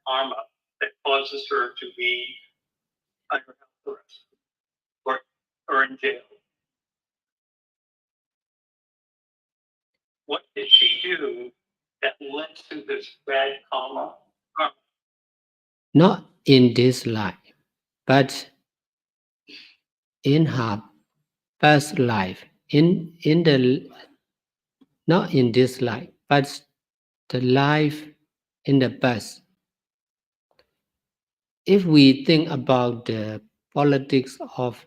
karma that causes her to be under house arrest or in jail? What did she do that led to this bad karma? Not in this life, but in her past life. Not in this life, but the life in the past. If we think about the politics of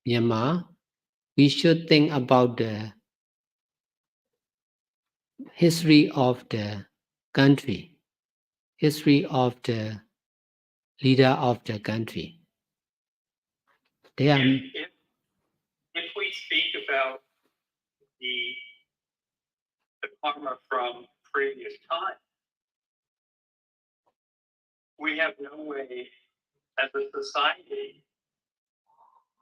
Myanmar, we should think about the history of the country, history of the leader of the country. They are, If we speak about the karma from previous time, we have no way as a society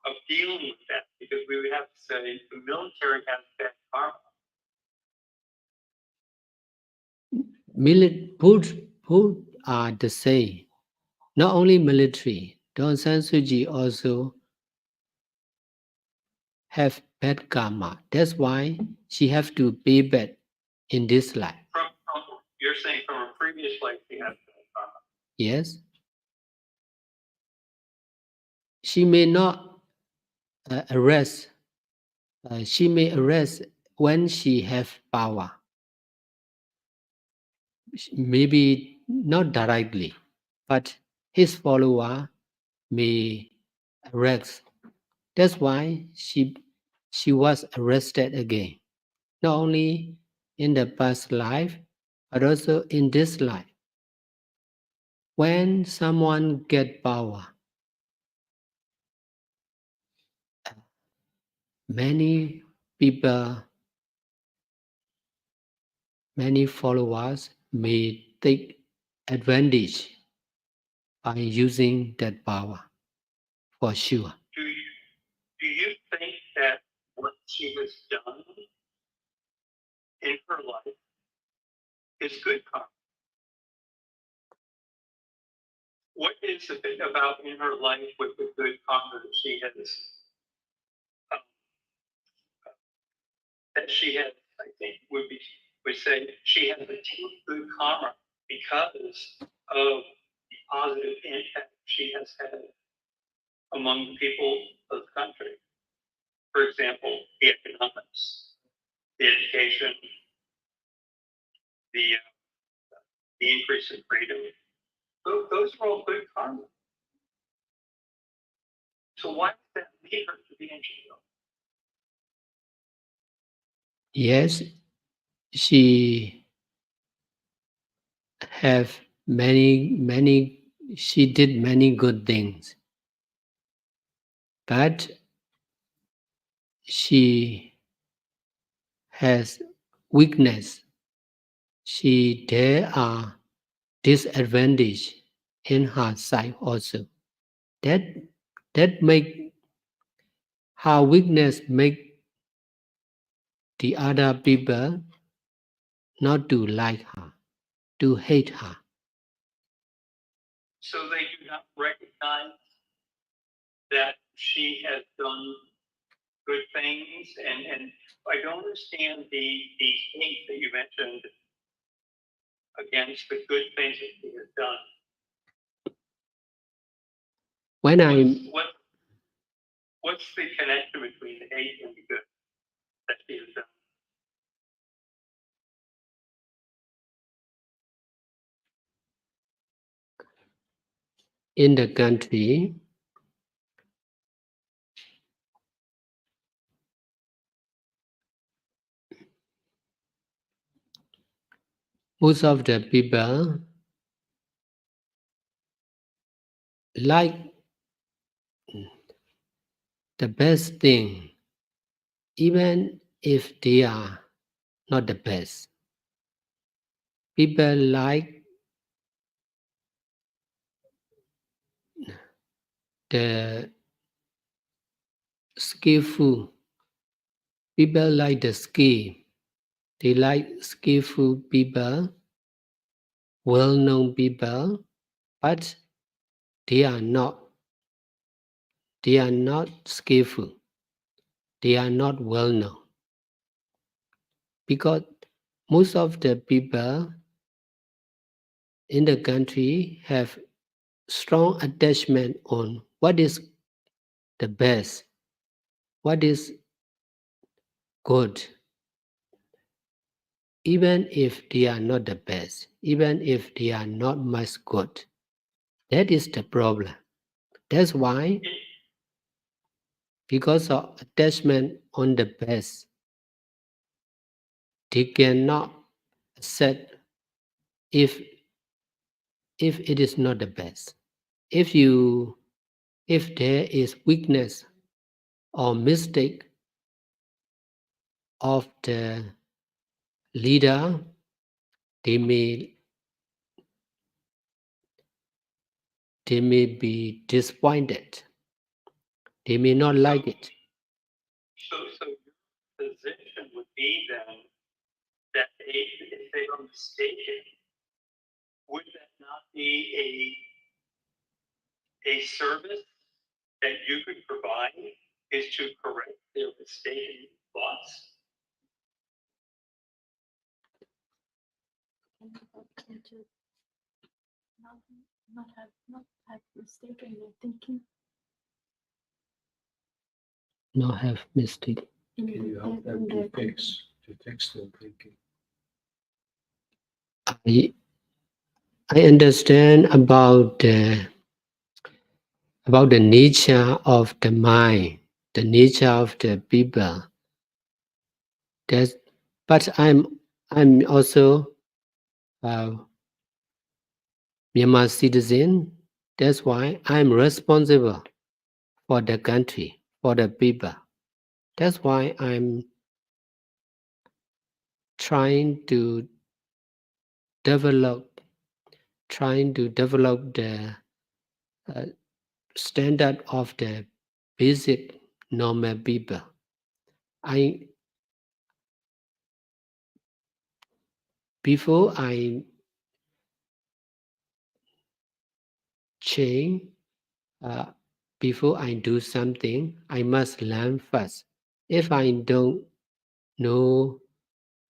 of dealing with that, because we would have to say the military has bad karma. who are the same. Not only military, Dawn San Suu Kyi also have bad karma. That's why she have to pay back in this life. You're saying from a previous life she has bad karma. Yes. She may not arrest. She may arrest when she have power. Maybe not directly, but his follower may arrest. That's why she was arrested again. Not only in the past life, but also in this life. When someone get power, many people, many followers may take advantage by using that power, for sure. Do you think that what she has done in her life is good karma? What is it about in her life with the good karma that she has, I think would say she has achieved good karma because of the positive impact she has had among the people of the country? For example, the economics, the education, the increase in freedom. Those are all good karma. So why does that lead her to be in jail? Yes, she have she did many good things, but she has weakness. There are disadvantage in her side also. That make her weakness make the other people not to like her, to hate her. So they do not recognize that she has done good things, and I don't understand the hate that you mentioned against the good things that she has done. What's the connection between the hate and the good that she has done? In the country, most of the people like the best thing, even if they are not the best. People like the skillful. People like the skill. They like skillful people, well-known people, but they are not skillful. They are not well-known. Because most of the people in the country have strong attachment on what is the best, what is good, even if they are not the best, even if they are not much good. That is the problem. That's why, because of attachment on the best, they cannot accept if it is not the best. If there is weakness or mistake of the leader, they may be disappointed. They may not like it. So your position would be then that if they are mistaken, would that not be a service that you could provide, is to correct their mistaken thoughts? Can you not have mistaken their thinking? Not have mistake. In Can you help them to fix their thinking? I understand about the nature of the mind, the nature of the people. But I'm also a Myanmar citizen. That's why I'm responsible for the country, for the people. That's why I'm trying to develop the standard of the basic normal people. Before I change, before I do something, I must learn first. If I don't know,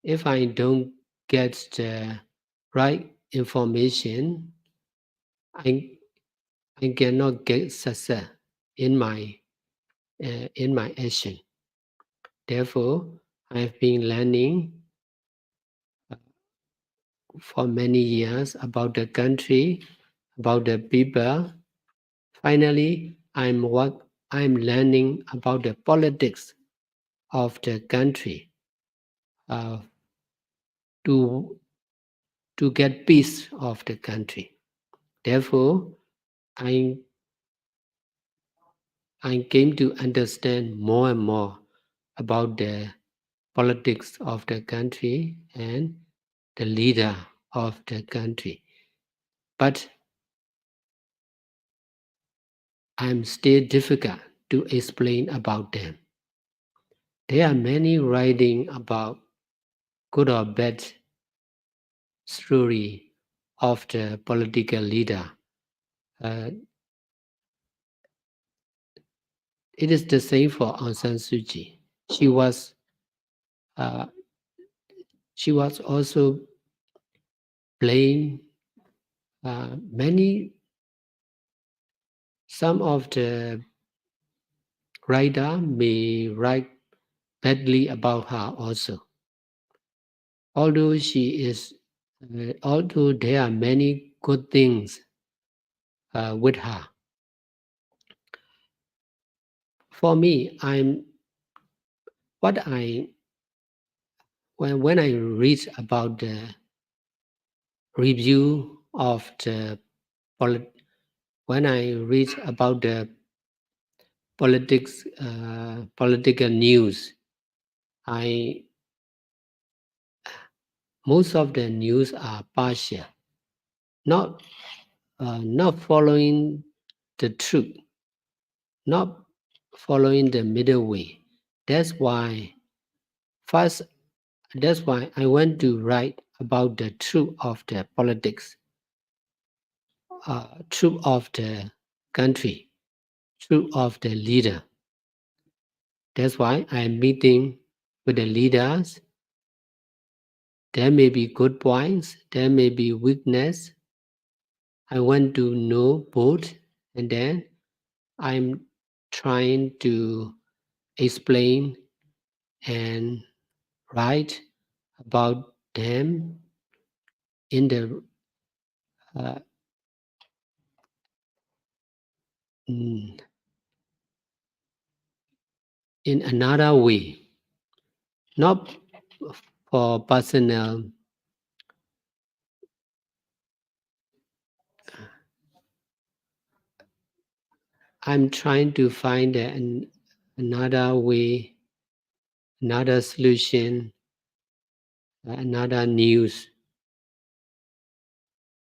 if I don't get the right information, I cannot get success in my action. Therefore, I've been learning for many years about the country, about the people. Finally, I'm learning about the politics of the country to get peace of the country. Therefore, I came to understand more and more about the politics of the country and the leader of the country. But I'm still difficult to explain about them. There are many writing about good or bad story of the political leader. It is the same for Aung San Suu Kyi. She was also blamed. Some of the writer may write badly about her also. Although although there are many good things with her. For me, when I read about the review of the political news, most of the news are partial, not following the truth, not following the middle way. That's why I want to write about the truth of the politics, truth of the country, truth of the leader. That's why I'm meeting with the leaders There may be good points, there may be weakness. I want to know both, and then I'm trying to explain and write about them in the in another way, not for personal. I'm trying to find another way, another solution, another news.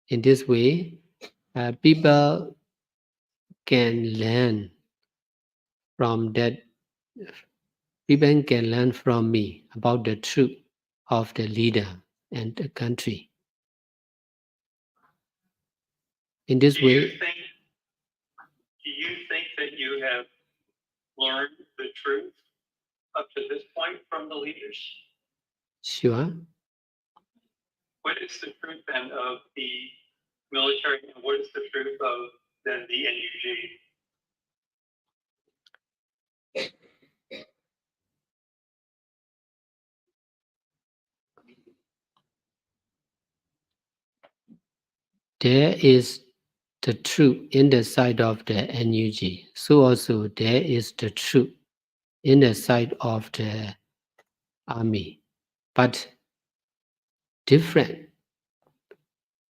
In this way, people can learn from that. People can learn from me about the truth of the leader and the country. In this Do way, you think that you have learned the truth up to this point from the leaders? sure. What is the truth then of the military, and what is the truth of then the NUG? There is the truth in the side of the NUG. So also there is the truth in the side of the army, but different.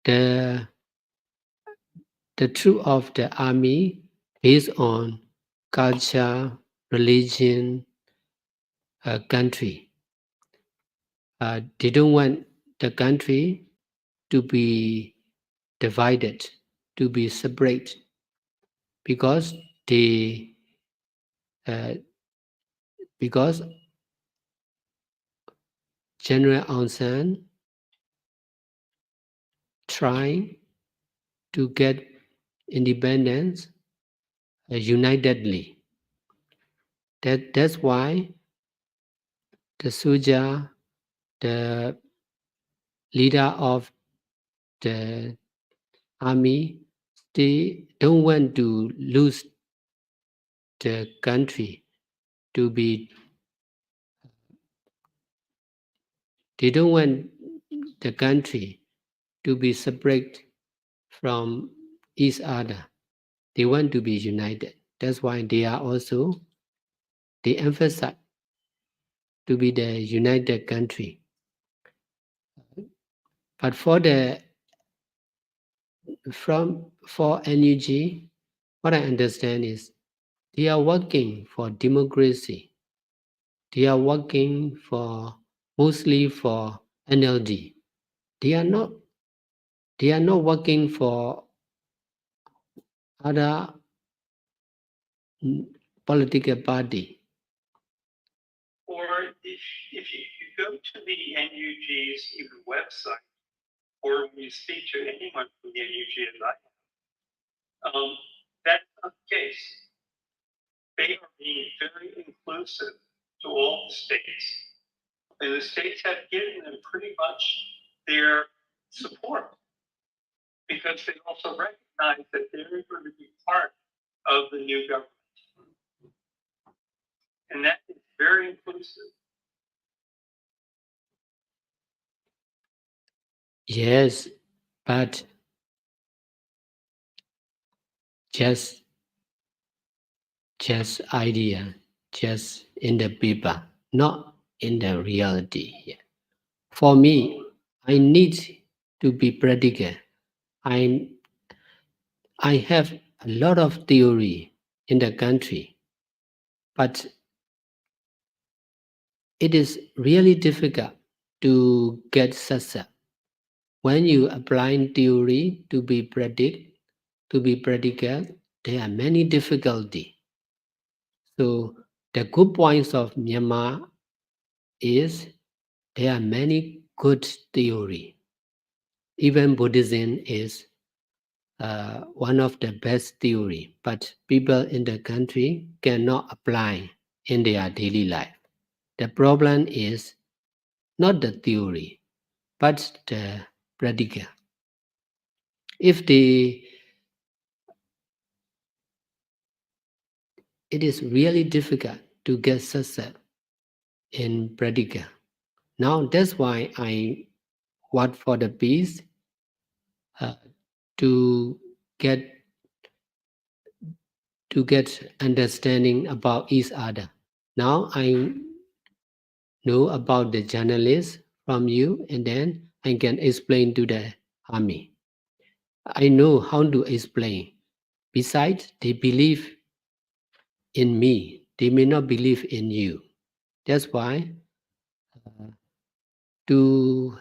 The truth of the army based on culture, religion, country. They don't want the country to be divided, to be separate, because because General Aung San trying to get independence unitedly. That's why the soldier, the leader of the army, they don't want to lose the country to be. They don't want the country to be separate from each other. They want to be united. That's why they emphasize to be the united country. But for NUG, what I understand is they are working for democracy. They are working mostly for NLD. They are not working for other political party. Or if you go to the NUG's even website, or when you speak to anyone from the NUG as I have, that's not the case. They are being very inclusive to all the states. And the states have given them pretty much their support, because they also recognize that they're going to be part of the new government. And that is very inclusive. Yes, but just idea, just in the paper, not in the reality. For me, I need to be practical. I have a lot of theory in the country, but it is really difficult to get success. When you apply theory to be practical, there are many difficulties. So the good points of Myanmar is there are many good theory. Even Buddhism is one of the best theory, but people in the country cannot apply in their daily life. The problem is not the theory. but the practical. If it is really difficult to get success in practical. Now that's why I work for the peace to get understanding about each other. Now I know about the journalists from you, and then I can explain to the army. I know how to explain. Besides, they believe in me. They may not believe in you. That's why to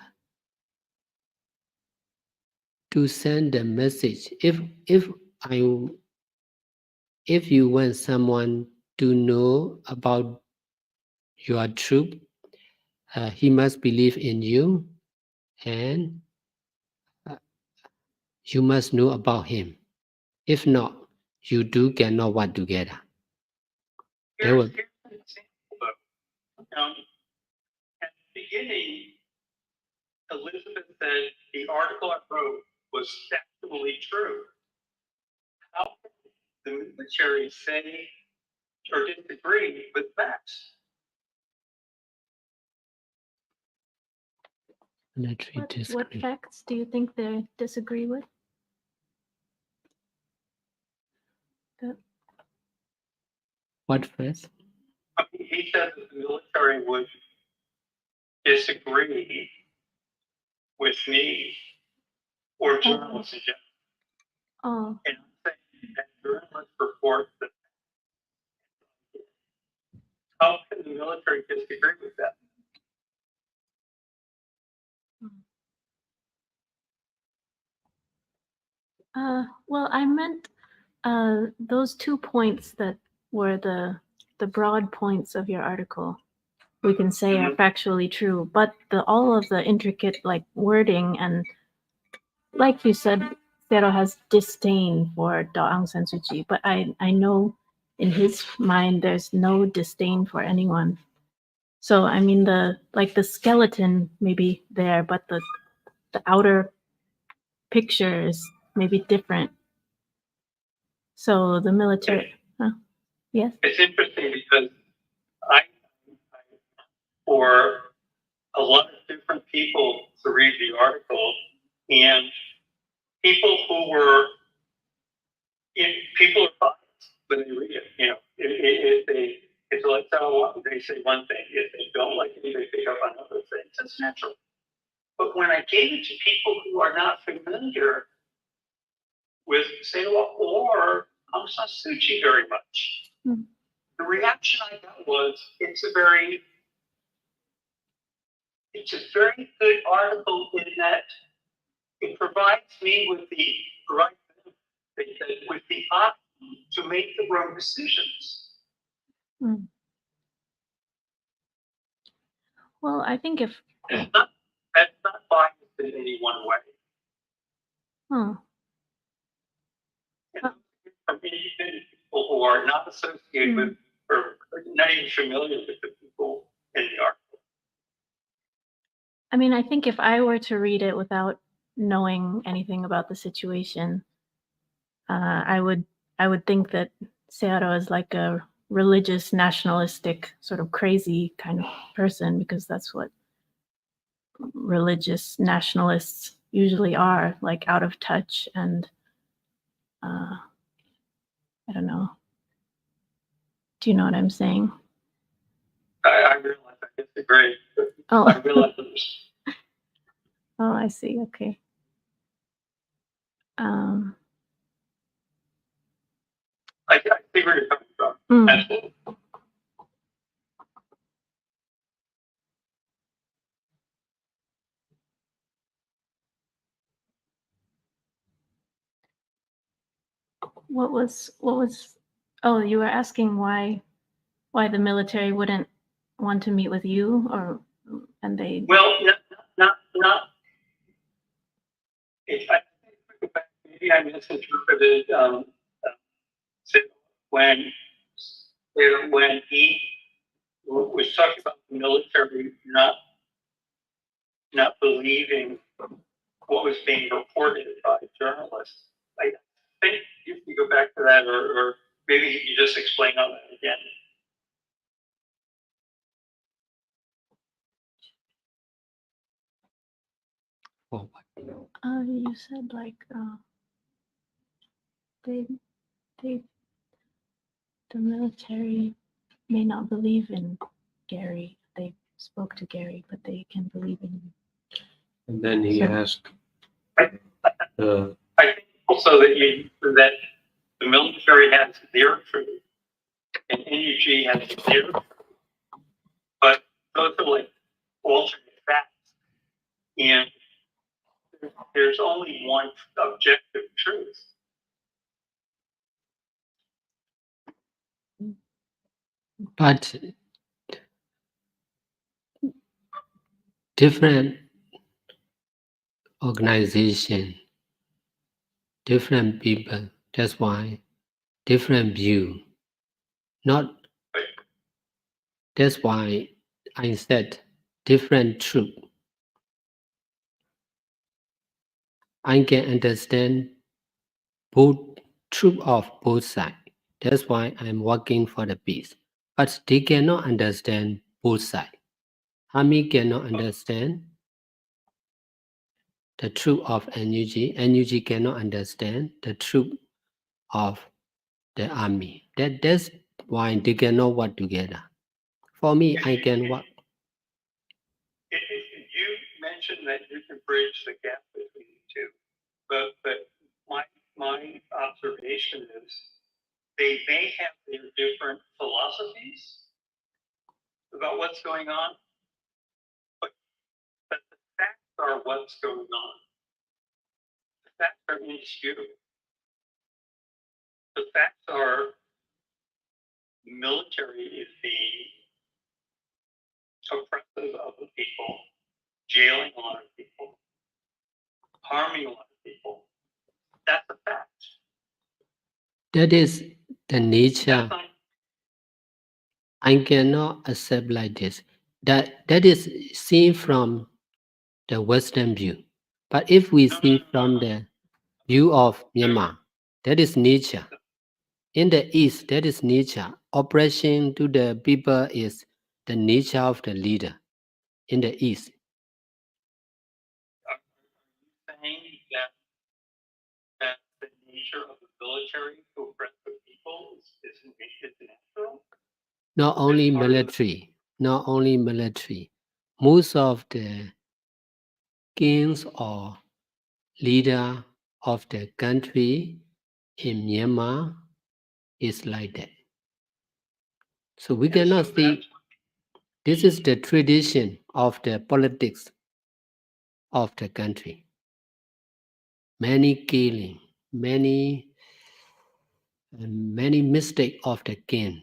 send the message. If you want someone to know about your truth, he must believe in you, and you must know about him. If not, you two cannot work together. There will- Here's an example, though. At the beginning, Elizabeth said the article I wrote was factually true. How can the military say or disagree with facts? military What disagree. facts do you think they disagree with? What first? I mean, he said that the military would disagree with me or journalists in general. Oh, And I'm saying that journalists report that. How can the military disagree with that? well, I meant those 2 points that were the broad points of your article. We can say are factually true, but all of the intricate like wording and, like you said, Zero has disdain for Daw Aung San Suu Kyi, but I know in his mind there's no disdain for anyone. So I mean the skeleton may be there, but the outer picture is maybe different. So the military, yes. It's interesting because I for a lot of different people to read the article, and people who were people are biased when they read it. You know, it's like how they say one thing. If they don't like it, they pick up on other things. That's natural. But when I gave it to people who are not familiar with Sewa or Aung San Suu Kyi very much, the reaction I got was, it's a very good article in that it provides me with the right, with the option to make the wrong decisions. Well, I think if that's not biased in any one way. From independent people who are not associated with or not even familiar with the people in the article. I mean, I think if I were to read it without knowing anything about the situation, I would think that Searo is like a religious, nationalistic, sort of crazy kind of person, because that's what religious nationalists usually are, like out of touch and I don't know. Do you know what I'm saying? I realize I disagree. Oh. I realize Oh, I see. Okay. I see where you're coming from. Absolutely. What was oh, you were asking why the military wouldn't want to meet with you, and they well not if I maybe I misinterpreted when he was talking about the military not not believing what was being reported by journalists. I think you can go back to that, or maybe you just explain on that again. For what? You said like they the military may not believe in Gary. They spoke to Gary, but they can believe in him. And then he So- asked I think also that the military has their truth and NUG has their truth, but those are like alternate facts, and there's only one objective truth. But different organization, different people, that's why different view. Not that's why I said different truth. I can understand both truth of both sides. That's why I'm working for the peace. But they cannot understand both sides. Army cannot understand the truth of NUG. NUG cannot understand the truth of the army. That's why they cannot work together. For me, I can work. You mentioned that you can bridge the gap between the two, but my observation is they may have their different philosophies about what's going on, but the facts are what's going on. The facts are indisputable. The facts are the military is being oppressive of the people, jailing a lot of people, harming a lot of people. That's a fact. That is the nature. That's not, I cannot accept like this. That is seen from the Western view. But if we see from the view of Myanmar, that is nature. In the East, that is nature. Oppression to the people is the nature of the leader in the East. saying that the nature of the military to oppress the people is natural. Not only part of the- military, not only military. Most of the kings or leader of the country in Myanmar is like that. So we And cannot so see that's- this is the tradition of the politics of the country. Many killing, many mistake of the king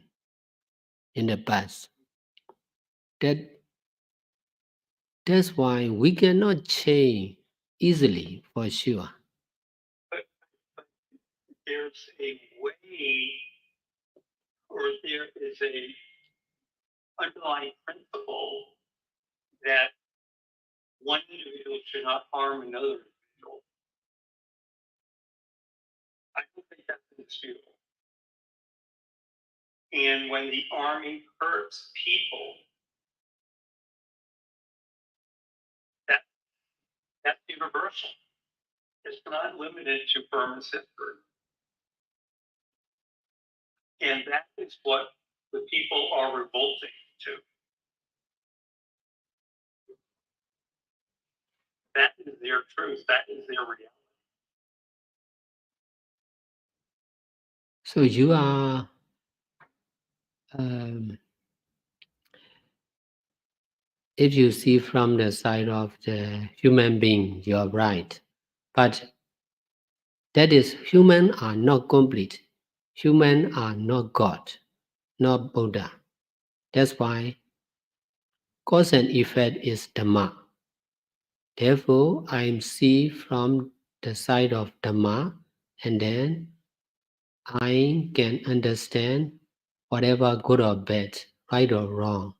in the past. That's why we cannot change easily for sure. there's a way, or there is a underlying principle that one individual should not harm another individual. I don't think that's indisputable. And when the army hurts people, that's universal. It's not limited to Burma's history. And that is what the people are revolting to. That is their truth. That is their reality. So you are if you see from the side of the human being, you are right. But that is, humans are not complete. Humans are not God, not Buddha. That's why cause and effect is Dhamma. Therefore, I see from the side of Dhamma, and then I can understand whatever good or bad, right or wrong,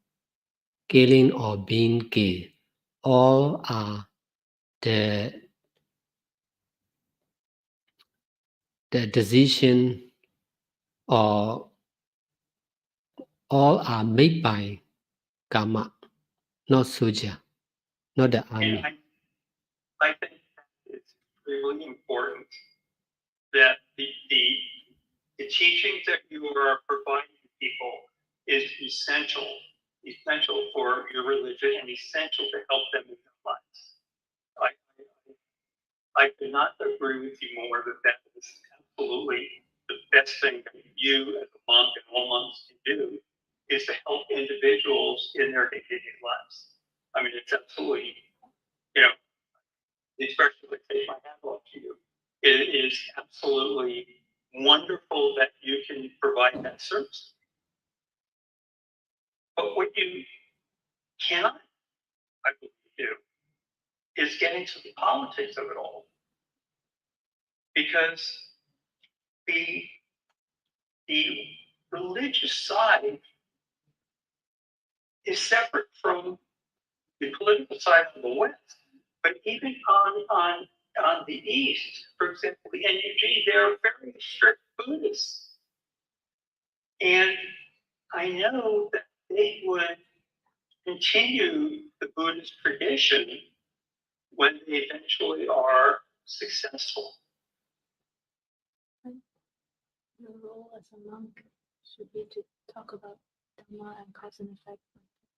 killing or being killed, all are the decision, or all are made by karma, not soldier, not the army. And I think it's really important that the teachings that you are providing to people is essential for your religion and essential to help them in their lives. I could not agree with you more that is absolutely the best thing that you as a monk and all monks can do is to help individuals in their day-to-day lives. I mean, it's absolutely, you know, especially take my hat off to you. It is absolutely wonderful that you can provide that service. But what you cannot, I believe, do is get into the politics of it all. Because the religious side is separate from the political side of the West. But even on the East, for example, the NUG, they're very strict Buddhists. And I know that they would continue the Buddhist tradition when they eventually are successful. The role as a monk should be to talk about Dharma and cause and effect,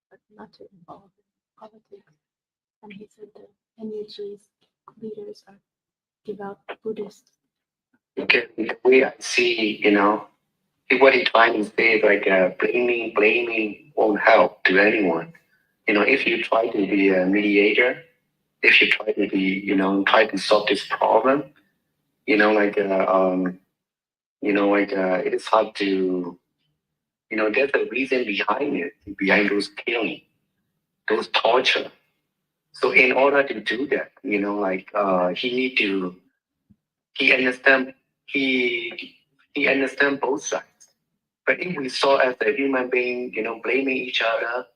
but not to involve in politics. And he said the NUG's leaders are devout Buddhists. Okay, the way I see, what he's trying to say is like blaming won't help to anyone. If you try to be a mediator, if you try to be, try to solve this problem, it is hard to, there's a reason behind it, behind those killing, those torture. So in order to do that, he understand both sides. But if we saw as a human being, blaming each other,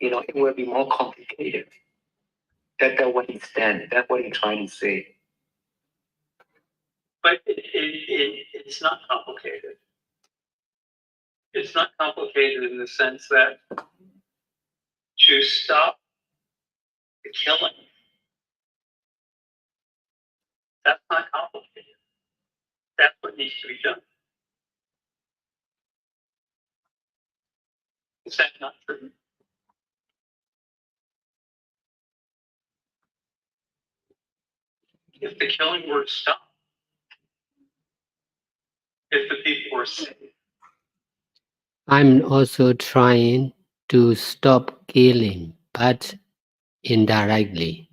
it will be more complicated. That's what he's saying. That's what he's trying to say. But it's not complicated. It's not complicated in the sense that to stop the killing, that's not complicated. That's what needs to be done. Is that not true? If the killing were to stop, if the people were safe. I'm also trying to stop killing, but indirectly.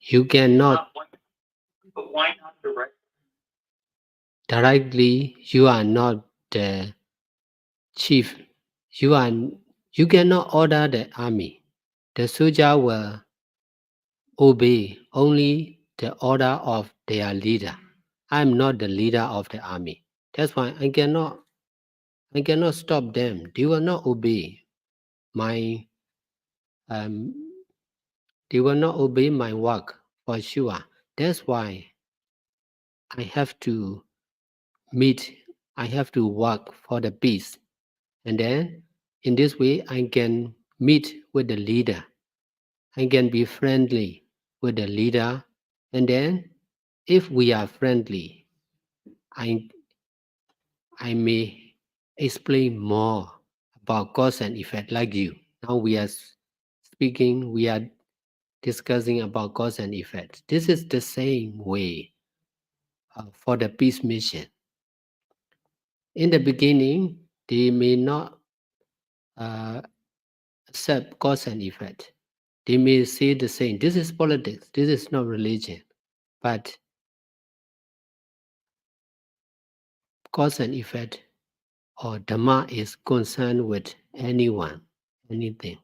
You cannot But why not directly? directly. You are not the chief. You cannot order the army. The soldier will obey only the order of their leader. I'm not the leader of the army. That's why I cannot stop them. They will not obey my they will not obey my work for sure. That's why I have to work for the peace. And then in this way I can meet with the leader. I can be friendly with the leader. And then if we are friendly, I may explain more about cause and effect like you. Now we are discussing about cause and effect. This is the same way for the peace mission. In the beginning, they may not accept cause and effect. They may say the same. This is politics. This is not religion. But cause and effect or Dhamma is concerned with anyone, anything.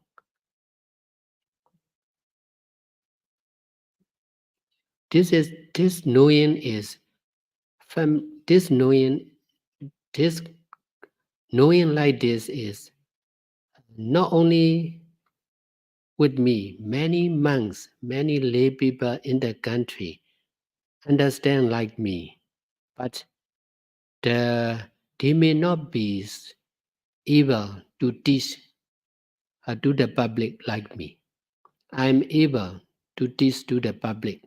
This knowing like this is not only with me, many monks, many lay people in the country understand like me, but they may not be able to teach to the public like me. I'm able to teach to the public.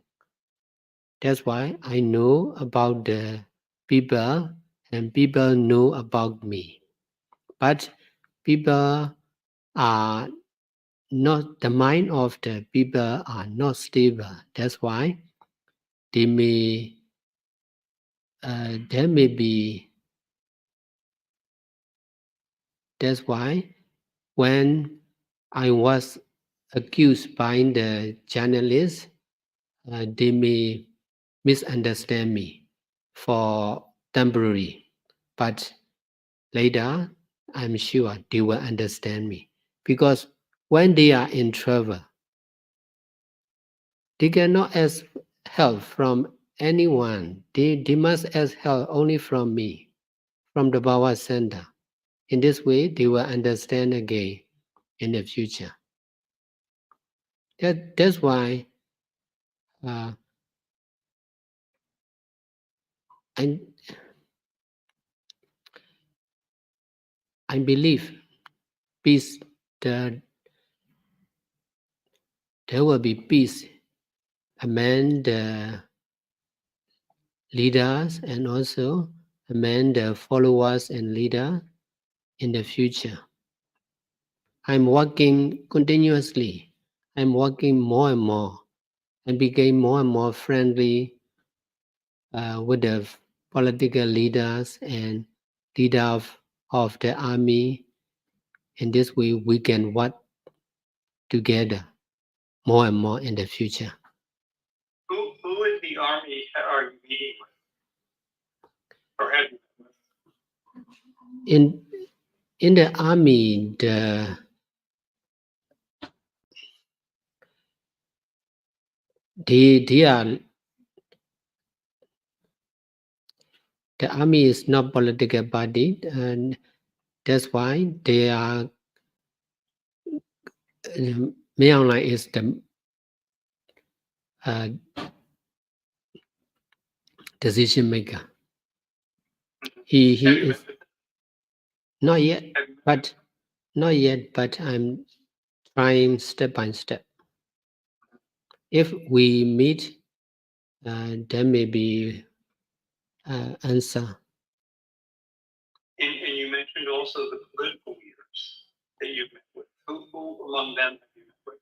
That's why I know about the people and people know about me. But people are not, the mind of the people are not stable. That's why they may, there may be, that's why when I was accused by the journalists, they may misunderstand me for temporary, but later I'm sure they will understand me, because when they are in trouble, they cannot ask help from anyone. They must ask help only from me, from the Bhawa Center. In this way, they will understand again in the future. That's why I believe peace, there will be peace among the leaders and also among the followers and leaders in the future. I'm working continuously. I'm working more and more and became more and more friendly with the political leaders and leaders of the army. In this way, we can work together more and more in the future. Who in the army are you meeting with? Or have you met with? In the army, the army is not political party, and that's why they are. Myung Lai is the decision maker. He is not yet, but I'm trying step by step. If we meet, there may be answer. And you mentioned also the political leaders that you've met with. Who among them have you met with?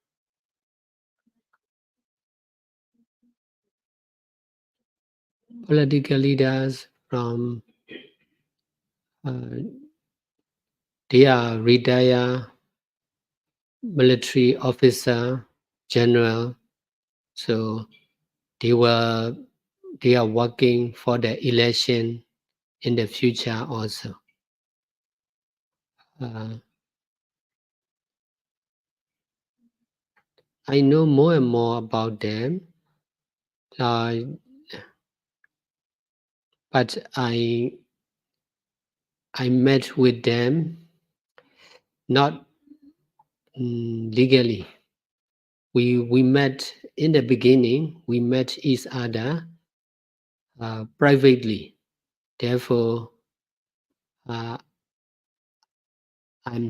Political leaders from they are retired military officer, general, so they are working for the election in the future also. I know more and more about them, but I met with them not legally. We met in the beginning. We met each other privately. Therefore, I'm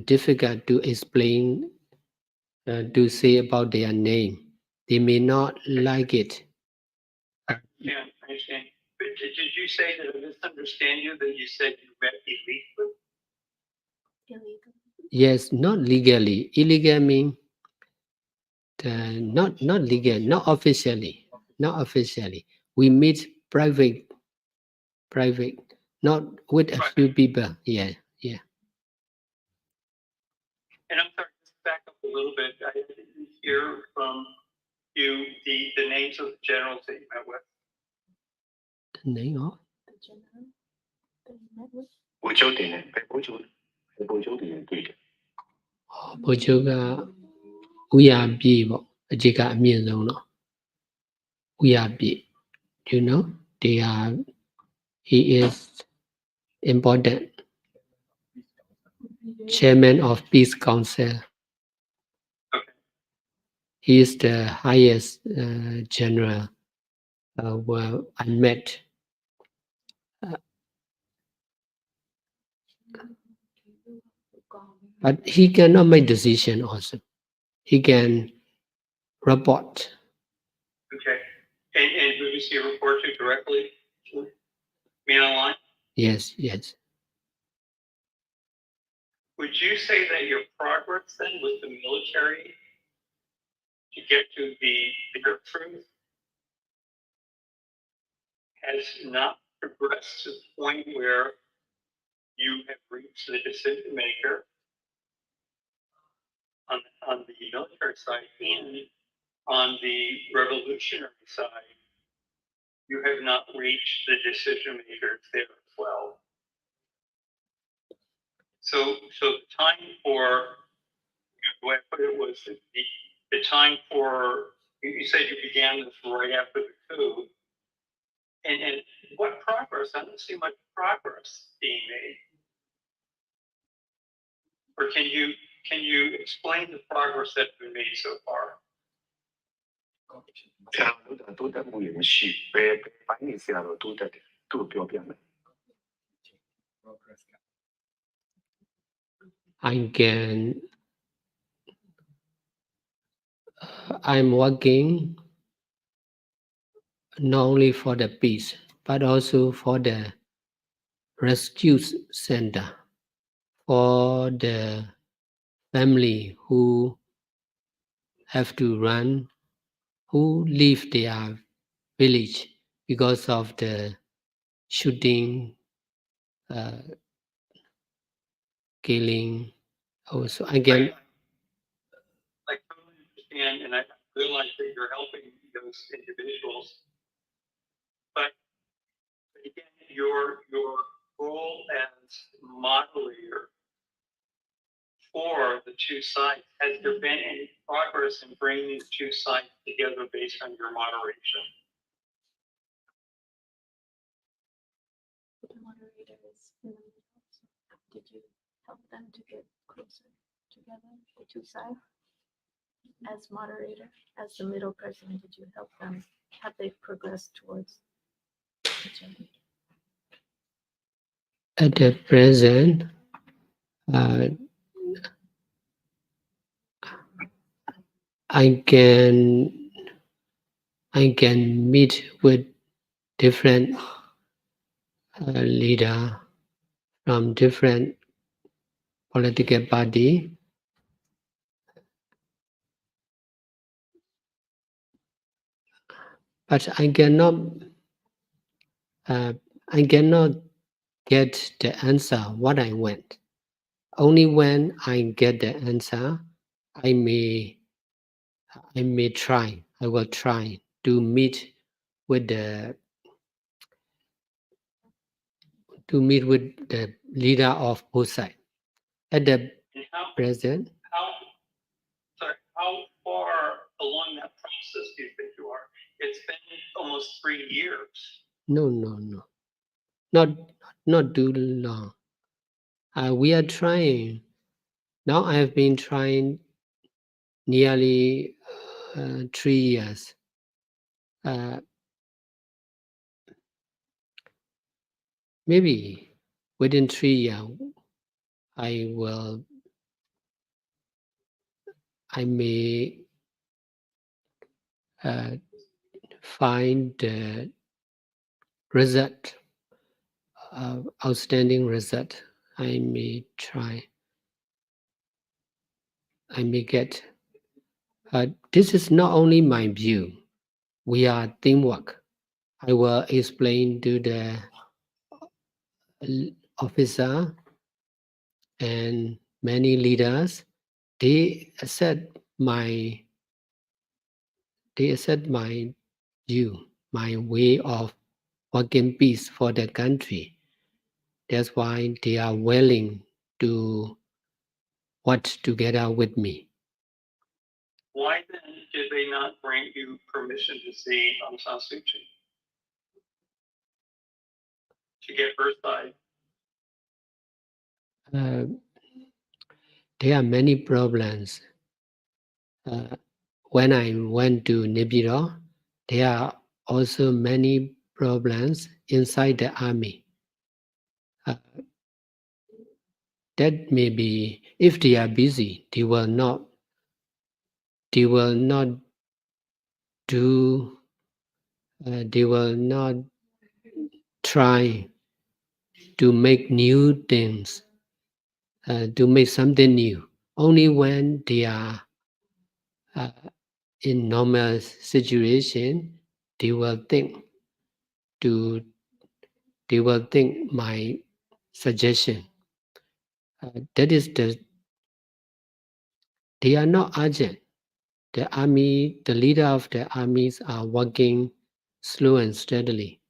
difficult to explain, to say about their name. They may not like it. Yeah, I understand. But did you say that I misunderstand you, that you said you met illegally? Illegal. Yes, not legally. Illegal means not legal, not officially. Not officially. We meet private, not with a few people. Yeah. And I'm sorry, just back up a little bit. I didn't hear from you the names of the generals that you met with. The name of? The general that you met with? 我焦点呢？我就对的。 ဗိုလ်ချုပ်ကဥယာပြည့်ပေါ့အจิကအမြင့်ဆုံးတော့ဥယာပြည့် you know he is important chairman of Peace Council. Okay. He is the highest general where I met. But he cannot make decision also. He can report. Okay. And who does he report to directly? Me online? Yes, yes. Would you say that your progress then with the military to get to their truth has not progressed to the point where you have reached the decision maker on the military side and on the revolutionary side, you have not reached the decision makers there as well. So the time for, the way I put it was the time for, you said you began this right after the coup. And what progress? I don't see much progress being made. Or can you explain the progress that's been made so far? I'm working not only for the peace, but also for the rescue center, for the family who have to run, who leave their village because of the shooting, killing. Also, again, I totally understand, and I realize that you're helping those individuals. But again, your role as moderator for the two sides, has there been any progress in bringing the two sides together based on your moderation? The moderators in the middle. So did you help them to get closer together, the two sides? As moderator, as the middle person, did you help them? Have they progressed towards each other? at the present, I can meet with different leader from different political party. But I cannot get the answer what I want. Only when I get the answer, I will try to meet with the leader of both sides. At the present, How far along that process do you think you are? It's been almost 3 years. no, not too long. We are trying. Now I have been trying nearly 3 years. Maybe within 3 years, I may find the result, outstanding result. I may try. I may get. This is not only my view. We are teamwork. I will explain to the officer and many leaders. They accept my view, my way of working peace for the country. That's why they are willing to work together with me. Why then did they not grant you permission to see Aung San Suu Kyi? To get her side? There are many problems. when I went to Nipiro, there are also many problems inside the army. That may be, if they are busy, they will not do, they will not try to make new things, to make something new. Only when they are in normal situation, they will think my suggestion. That is they are not urgent. The leader of the armies are working slow and steadily.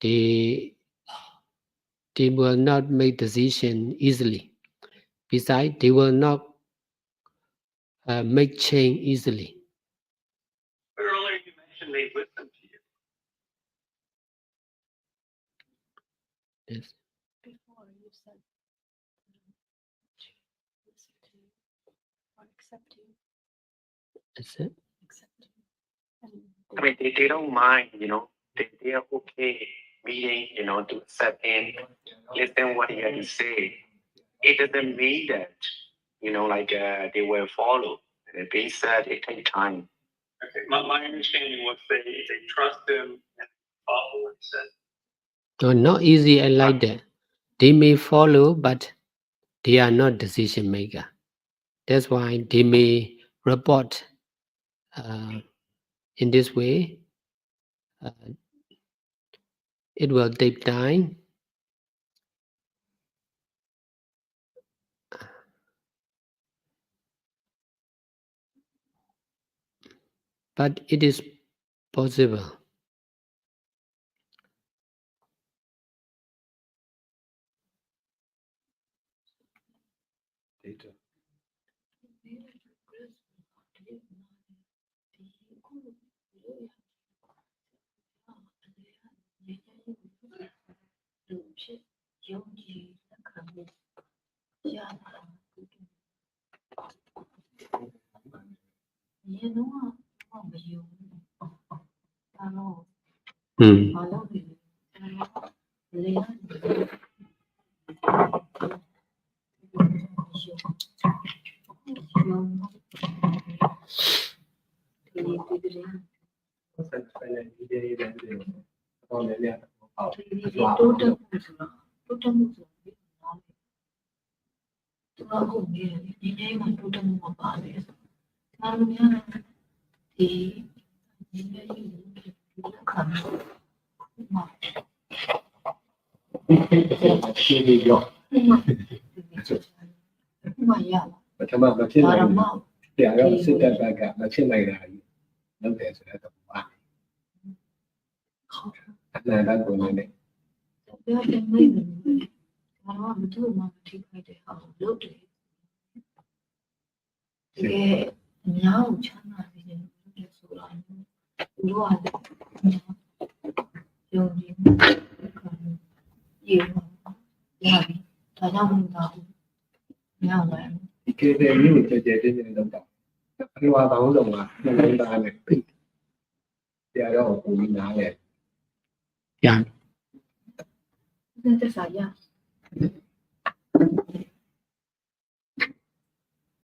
They will not make decision easily. Besides, they will not make change easily. But earlier you mentioned they listened to you. Yes. Before you said listen to you or accept you, That's it. accept you. And I mean, they don't mind, you know, they are okay meeting, you know, to accept him, listen what he had to say. It doesn't mean that, you know, like they will follow. They said it takes time. Okay, my understanding was they trust him and follow what he said. So not easy and like that. They may follow, but they are not decision maker. That's why they may report in this way. It will take time. But it is possible. Data. Yeah.